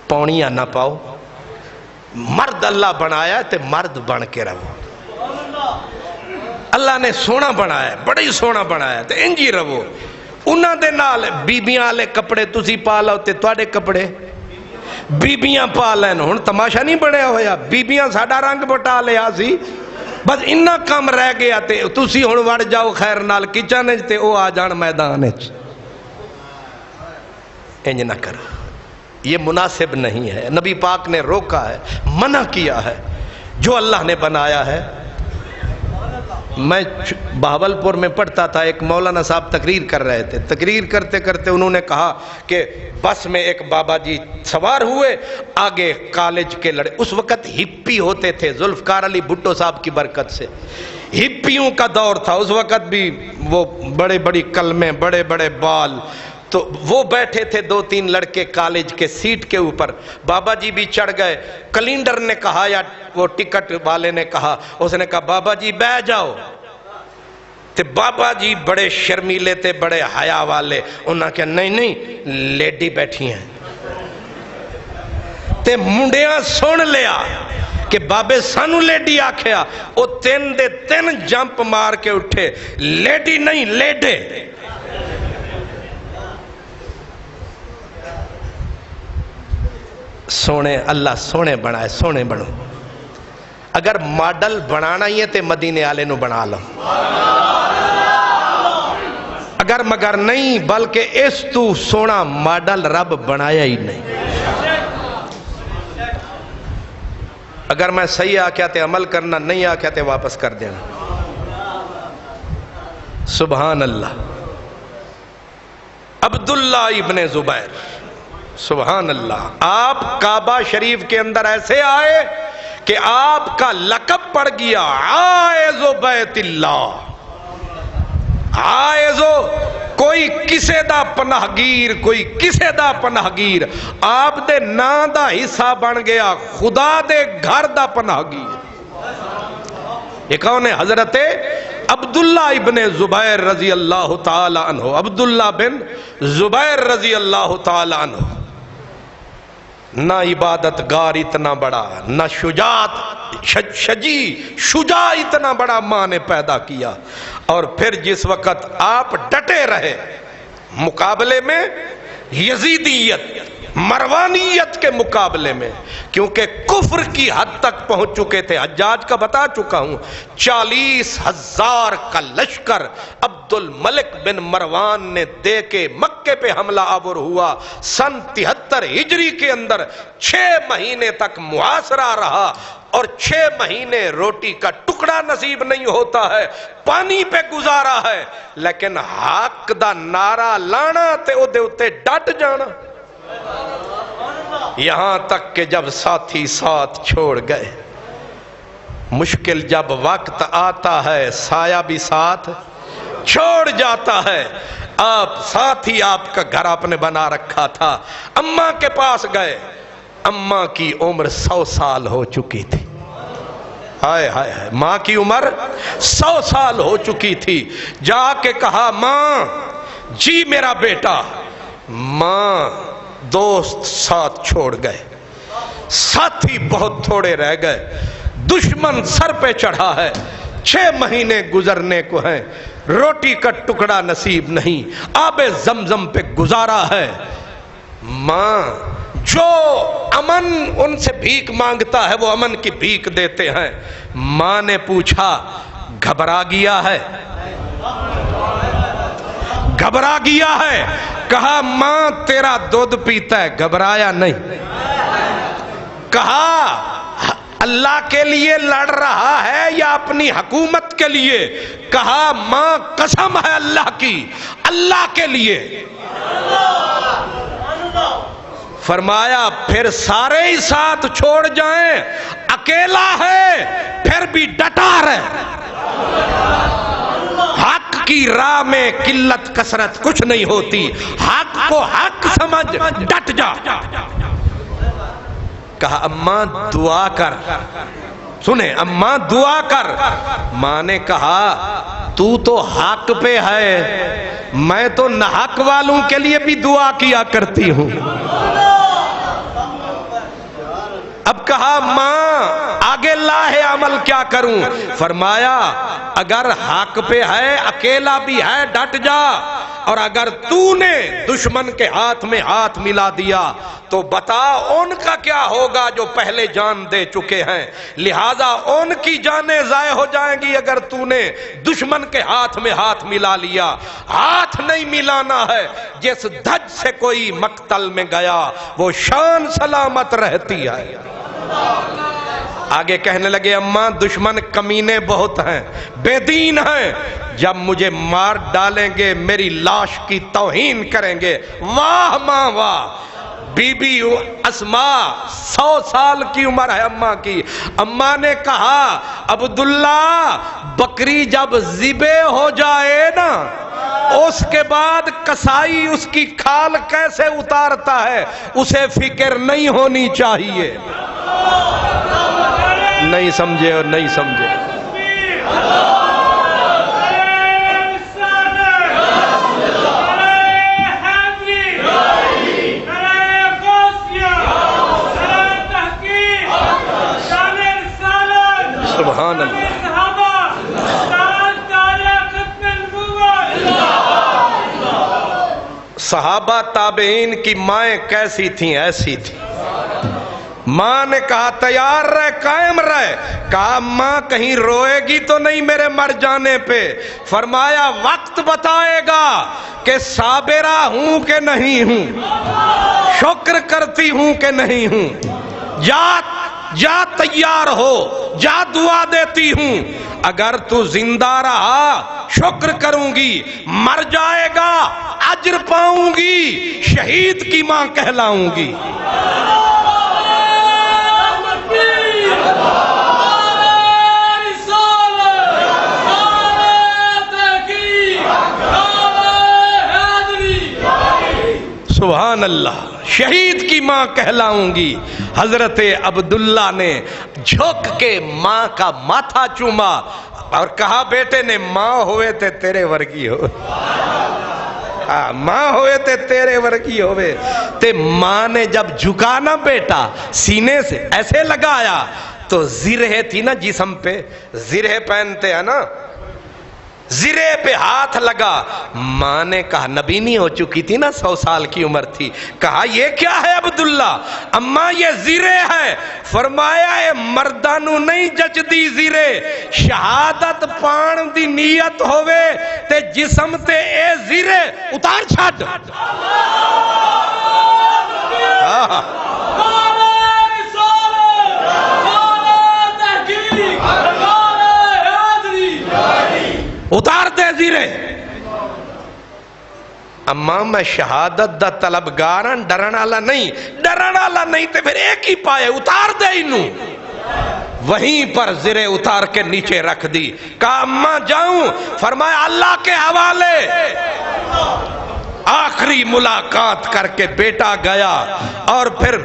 پونیاں نہ پاؤ، مرد اللہ بنایا تے مرد بن کے رہو۔ اللہ نے سونا بنایا، بڑی سونا بنایا تے انجی رہو۔ انہاں دے نال بیبیاں والے کپڑے تسی پا لو تے تواڈے کپڑے بیبیاں پا لین، ہن تماشا نہیں بنیا ہویا، بیبیاں ساڈا رنگ بٹا لیا سی، بس انہاں کام رہ گیا تے تسی ہن وڑ جاؤ خیر نال کچن وچ تے او آ جان میدان وچ۔ انج نہ کرو، یہ مناسب نہیں ہے، نبی پاک نے روکا ہے، منع کیا ہے، جو اللہ نے بنایا ہے۔ میں بہاولپور میں پڑھتا تھا، ایک مولانا صاحب تقریر کر رہے تھے، تقریر کرتے کرتے انہوں نے کہا کہ بس میں ایک بابا جی سوار ہوئے، آگے کالج کے لڑے، اس وقت ہپی ہوتے تھے، ذوالفقار علی بھٹو صاحب کی برکت سے ہپیوں کا دور تھا اس وقت بھی، وہ بڑے بڑی کلمیں، بڑے بڑے بال، تو وہ بیٹھے تھے 2-3 لڑکے کالج کے سیٹ کے اوپر، بابا جی بھی چڑھ گئے، کلینڈر نے کہا یا وہ ٹکٹ والے نے کہا، اس نے کہا بابا جی بیٹھ جاؤ، تے بابا جی بڑے شرمیلے تھے، بڑے حیا والے، انہاں کہا نہیں لیڈی بیٹھی ہیں، تے منڈیاں سن لیا کہ بابے سانو لیڈی آکھیا، وہ 3 جمپ مار کے اٹھے، لیڈی نہیں لیڈے۔ سونے اللہ سونے بنائے، سونے بنو، اگر ماڈل بنانا ہی ہے تے مدینے والے نو بنا لو، اگر مگر نہیں، بلکہ اس تو سونا ماڈل رب بنایا ہی نہیں۔ اگر میں صحیح آکھیا تے عمل کرنا، نہیں آکھیا تے واپس کر دینا۔ سبحان اللہ۔ عبداللہ ابن زبیر، سبحان اللہ، آپ کعبہ شریف کے اندر ایسے آئے کہ آپ کا لقب پڑ گیا عائذ بیت اللہ، عائذ، کوئی کسے دا پناہگیر، کوئی کسے دا پناہگیر، آپ دے نا دا حصہ بن گیا خدا دے گھر دا پناہگیر۔ یہ کون ہے؟ حضرت عبداللہ ابن زبیر رضی اللہ تعالی عنہ، عبداللہ بن زبیر رضی اللہ تعالی عنہ، نہ عبادت گار اتنا بڑا، نہ شجاعت شجاع اتنا بڑا ماں نے پیدا کیا، اور پھر جس وقت آپ ڈٹے رہے مقابلے میں یزیدیت مروانیت کے مقابلے میں، کیونکہ کفر کی حد تک پہنچ چکے تھے، حجاج کا بتا چکا ہوں، 40,000 کا لشکر عبد الملک بن مروان نے دے کے مکے پہ حملہ آور ہوا۔ سن 73 ہجری کے اندر 6 مہینے تک محاصرہ رہا، اور 6 مہینے روٹی کا ٹکڑا نصیب نہیں ہوتا ہے، پانی پہ گزارا ہے، لیکن حق دا نعرہ لانا تے او دے اتے ڈٹ جانا، یہاں تک کہ جب ساتھی ساتھ چھوڑ گئے، مشکل جب وقت آتا ہے سایہ بھی ساتھ چھوڑ جاتا ہے۔ آپ ساتھی آپ کا گھر آپ نے بنا رکھا تھا، اماں کے پاس گئے، اماں کی عمر 100 سال ہو چکی تھی، ہائے ہائے ہائے، ماں کی عمر 100 سال ہو چکی تھی، جا کے کہا ماں جی میرا بیٹا، ماں دوست ساتھ چھوڑ گئے، ساتھی بہت تھوڑے رہ گئے، دشمن سر پہ چڑھا ہے، 6 مہینے گزرنے کو ہیں، روٹی کا ٹکڑا نصیب نہیں، آب زمزم پہ گزارا ہے۔ ماں جو امن ان سے بھیک مانگتا ہے وہ امن کی بھیک دیتے ہیں۔ ماں نے پوچھا گھبرا گیا ہے؟ گھبرا گیا ہے؟ کہا ماں تیرا دودھ پیتا ہے، گھبرایا نہیں۔ کہا اللہ کے لیے لڑ رہا ہے یا اپنی حکومت کے لیے؟ کہا ماں قسم ہے اللہ کی، اللہ کے لیے۔ فرمایا پھر سارے ہی ساتھ چھوڑ جائیں، اکیلا ہے پھر بھی ڈٹا رہے، حق کی راہ میں قلت کثرت کچھ نہیں ہوتی، حق کو حق سمجھ ڈٹ جا۔ کہا اماں دعا کر، سنیں اماں دعا کر۔ ماں نے کہا تو تو حق پہ ہے، میں تو ناحق والوں کے لیے بھی دعا کیا کرتی ہوں۔ اب کہا ماں آگے لاہ عمل کیا کروں؟ فرمایا اگر حق پہ ہے، اکیلا بھی ہے، ڈٹ جا، اور اگر تو نے دشمن کے ہاتھ میں ہاتھ ملا دیا تو بتا ان کا کیا ہوگا جو پہلے جان دے چکے ہیں، لہذا ان کی جانیں ضائع ہو جائیں گی اگر تو نے دشمن کے ہاتھ میں ہاتھ ملا لیا۔ ہاتھ نہیں ملانا ہے، جس دھج سے کوئی مقتل میں گیا وہ شان سلامت رہتی ہے۔ آگے کہنے لگے اماں دشمن کمینے بہت ہیں، بے دین ہیں، جب مجھے مار ڈالیں گے میری لاش کی توہین کریں گے۔ واہ ماں واہ، بی بی اسما 100 سال کی عمر ہے اماں کی. اماں نے کہا عبداللہ بکری جب ذبح ہو جائے نا اس کے بعد کسائی اس کی کھال کیسے اتارتا ہے اسے فکر نہیں ہونی چاہیے. نہیں سمجھے اور نہیں سمجھے. سبحان اللہ. صحابہ تابعین کی مائیں کیسی تھیں؟ ایسی تھیں. ماں نے کہا تیار رہ، قائم رہ. کہا ماں کہیں روئے گی تو نہیں میرے مر جانے پہ؟ فرمایا وقت بتائے گا کہ صابرہ ہوں کہ نہیں ہوں، شکر کرتی ہوں کہ نہیں ہوں. جا تیار ہو، جا دعا دیتی ہوں. اگر تو زندہ رہا شکر کروں گی، مر جائے گا اجر پاؤں گی، شہید کی ماں کہلاؤں گی. سبحان اللہ. شہید کی ماں کہلاؤں گی. حضرت عبداللہ نے جھک کے ماں کا ماتھا چوما اور کہا بیٹے نے ماں ہوئے تے تیرے ورگی ہو، ماں ہوئے تے تیرے ورگی ہوئے. تے ماں نے جب جھکانا بیٹا سینے سے ایسے لگایا تو زرہ تھی نا جسم پہ، زرہ پہنتے ہیں نا، زرے پہ ہاتھ لگا. ماں نے کہا نبینی ہو چکی تھی نا، 100 سال کی عمر تھی. کہا یہ کیا ہے عبداللہ؟ اماں یہ زرے ہے. فرمایا اے مردانو نہیں جچدی زرے، شہادت پان دی نیت ہوئے تے جسم تے اے زرے اتار چھٹ. اتار دے زیرے. اماں میں شہادت دا طلبگاراں، ڈرن والا نہیں. ڈرن والا نہیں تے پھر ایک ہی پائے، اتار دے انہوں. وہیں پر زرے اتار کے نیچے رکھ دی. کہا اماں جاؤں؟ فرمایا اللہ کے حوالے. آخری ملاقات کر کے بیٹا گیا اور پھر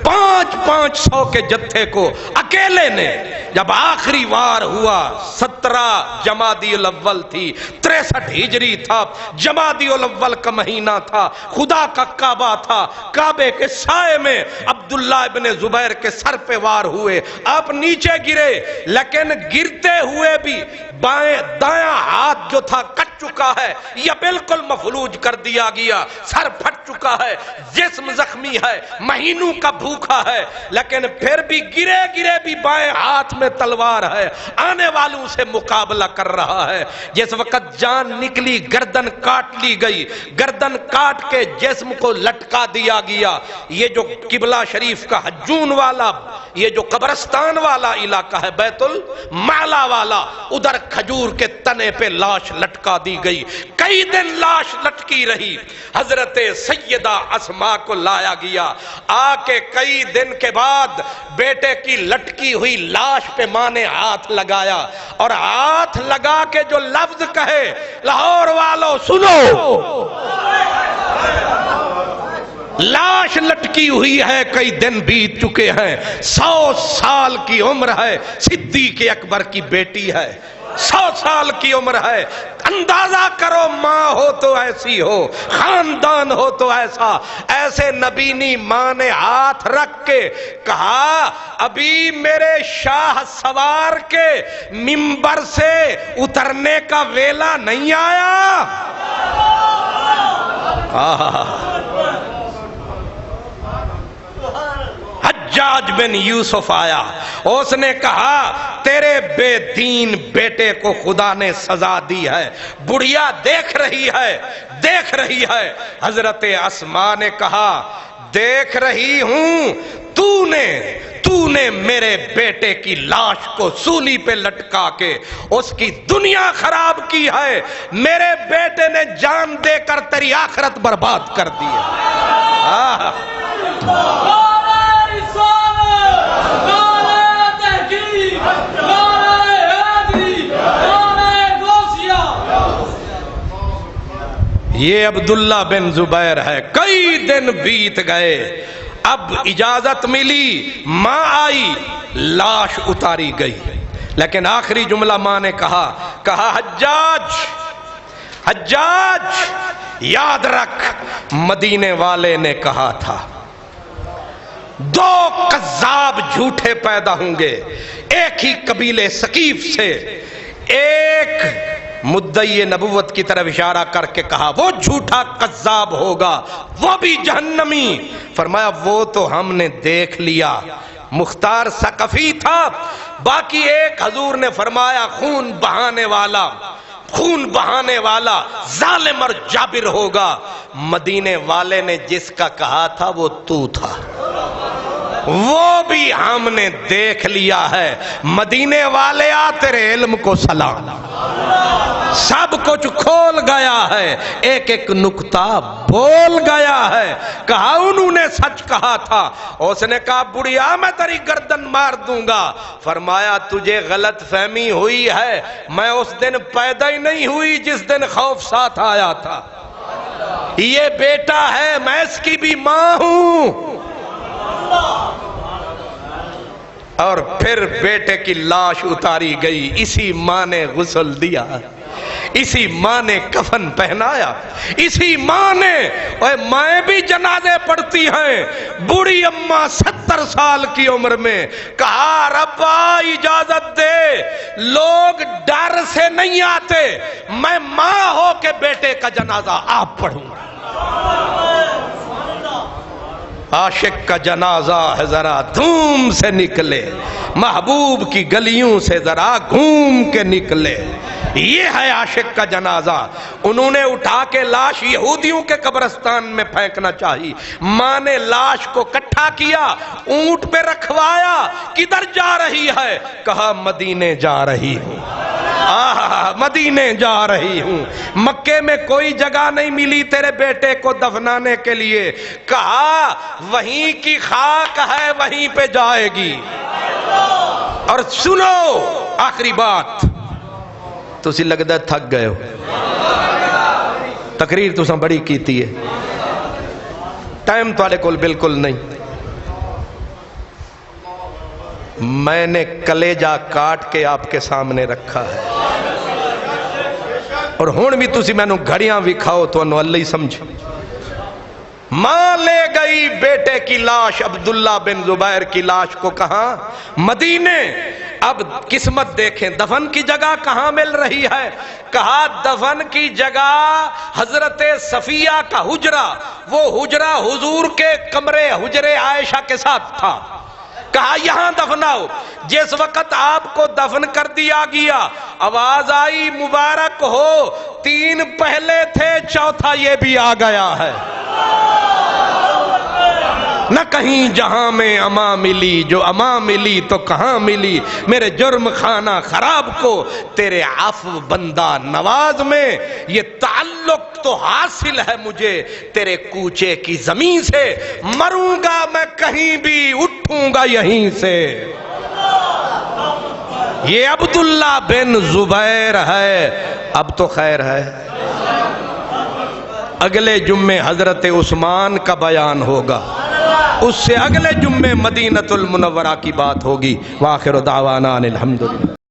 500 کے جتھے کو اکیلے نے جب آخری وار ہوا، 17 جمادی الاول تھی، 63 ہجری تھا، جمادی الاول کا مہینہ تھا، خدا کا کعبہ تھا. کعبے کے سائے میں عبداللہ ابن زبیر کے سر پہ وار ہوئے. آپ نیچے گرے لیکن گرتے ہوئے بھی دایاں ہاتھ جو تھا کٹ چکا ہے یا بالکل مفلوج کر دیا گیا، سر پھٹ چکا ہے، جسم زخمی ہے، مہینوں کا بھوکا ہے، لیکن پھر بھی گرے گرے بھی بائیں ہاتھ میں تلوار ہے، آنے والوں سے مقابلہ کر رہا ہے. جس وقت جان نکلی گردن کاٹ لی گئی، گردن کاٹ کے جسم کو لٹکا دیا گیا. یہ جو قبلہ شریف کا حجون والا، یہ جو قبرستان والا علاقہ ہے بیت المعلا والا، ادھر کھجور کے تنے پہ لاش لٹکا دی گئی. کئی دن لاش لٹکی رہی. حضرت سیدہ اسماء کو لایا گیا. آ کے کئی دن کے بعد بیٹے کی لٹکی ہوئی لاش پہ ماں نے ہاتھ لگایا اور ہاتھ لگا کے جو لفظ کہے، لاہور والوں سنو، لاش لٹکی ہوئی ہے، کئی دن بیت چکے ہیں، 100 سال کی عمر ہے، صدیق اکبر کی بیٹی ہے، 100 سال کی عمر ہے. اندازہ کرو ماں ہو تو ایسی ہو، خاندان ہو تو ایسا. ایسے نبینی ماں نے ہاتھ رکھ کے کہا ابھی میرے شاہ سوار کے منبر سے اترنے کا ویلا نہیں آیا. حجاج بن یوسف آیا، اس نے کہا تیرے بے دین بیٹے کو خدا نے سزا دی ہے. بڑھیا دیکھ رہی ہے، دیکھ رہی ہے. حضرت اسماء نے کہا دیکھ رہی ہوں، تو نے میرے بیٹے کی لاش کو سولی پہ لٹکا کے اس کی دنیا خراب کی ہے. میرے بیٹے نے جان دے کر تیری آخرت برباد کر دی ہے. یہ عبداللہ بن زبیر ہے. کئی دن بیت گئے، اب اجازت ملی، ماں آئی، لاش اتاری گئی، لیکن آخری جملہ ماں نے کہا حجاج یاد رکھ، مدینے والے نے کہا تھا 2 کذاب جھوٹے پیدا ہوں گے، ایک ہی قبیلے ثقیف سے. ایک مدعی نبوت کی طرف اشارہ کر کے کہا وہ جھوٹا کذاب ہوگا، وہ بھی جہنمی. فرمایا وہ تو ہم نے دیکھ لیا، مختار ثقفی تھا. باقی ایک حضور نے فرمایا خون بہانے والا ظالم اور جابر ہوگا. مدینے والے نے جس کا کہا تھا وہ تو تھا، وہ بھی ہم نے دیکھ لیا ہے. مدینے والے آ تیرے علم کو سلام، سب کچھ کھول گیا ہے، ایک ایک نکتہ بول گیا ہے. کہا انہوں نے سچ کہا تھا. اس نے کہا بڑھیا میں تیری گردن مار دوں گا. فرمایا تجھے غلط فہمی ہوئی ہے، میں اس دن پیدا ہی نہیں ہوئی جس دن خوف ساتھ آیا تھا. یہ بیٹا ہے، میں اس کی بھی ماں ہوں. اور پھر بیٹے کی لاش اتاری گئی، اسی ماں نے غسل دیا، اسی ماں نے کفن پہنایا، اسی ماں نے. اور مائیں بھی جنازے پڑھتی ہیں. بوڑھی اماں 70 سال کی عمر میں کہا ربا اجازت دے، لوگ ڈر سے نہیں آتے، میں ماں ہو کے بیٹے کا جنازہ آپ پڑھوں. عاشق کا جنازہ ہے ذرا دھوم سے نکلے، محبوب کی گلیوں سے ذرا گھوم کے نکلے. یہ ہے عاشق کا جنازہ. انہوں نے اٹھا کے لاش یہودیوں کے قبرستان میں پھینکنا چاہی. ماں نے لاش کو کٹھا کیا، اونٹ پہ رکھوایا. کدھر جا رہی ہے؟ کہا مدینے جا رہی ہوں. مدینے جا رہی ہوں. مکے میں کوئی جگہ نہیں ملی تیرے بیٹے کو دفنانے کے لیے. کہا وہیں کی خاک ہے، وہیں پہ جائے گی. اور سنو آخری بات، تسی لگتا ہے تھک گئے ہو، تقریر تساں بڑی کیتی ہے، ٹائم تھوڑے کول بالکل نہیں. میں نے کلیجہ کاٹ کے آپ کے سامنے رکھا ہے، اور ہون بھی تسی میں نو گھڑیاں وکھاؤ تو انو اللہ ہی سمجھ. ماں لے گئی بیٹے کی لاش، عبداللہ بن زبیر کی لاش کو کہاں؟ مدینے. اب قسمت دیکھیں، دفن کی جگہ کہاں مل رہی ہے؟ کہا دفن کی جگہ حضرت صفیہ کا حجرہ. وہ حجرہ حضور کے کمرے حجرے عائشہ کے ساتھ تھا. کہا یہاں دفناؤ. جس وقت آپ کو دفن کر دیا گیا آواز آئی مبارک ہو، 3 پہلے تھے، چوتھا یہ بھی آ گیا ہے. نہ کہیں جہاں میں اما ملی، جو اما ملی تو کہاں ملی. میرے جرم خانہ خراب کو تیرے عفو بندہ نواز میں، یہ تعلق تو حاصل ہے مجھے تیرے کوچے کی زمین سے. مروں گا میں کہیں بھی، اٹھوں گا یہیں سے. یہ عبداللہ بن زبیر ہے. اب تو خیر ہے، اگلے جمعے حضرت عثمان کا بیان ہوگا، اس سے اگلے جمعے مدینہ المنورہ کی بات ہوگی. وآخر دعوانا الحمدللہ.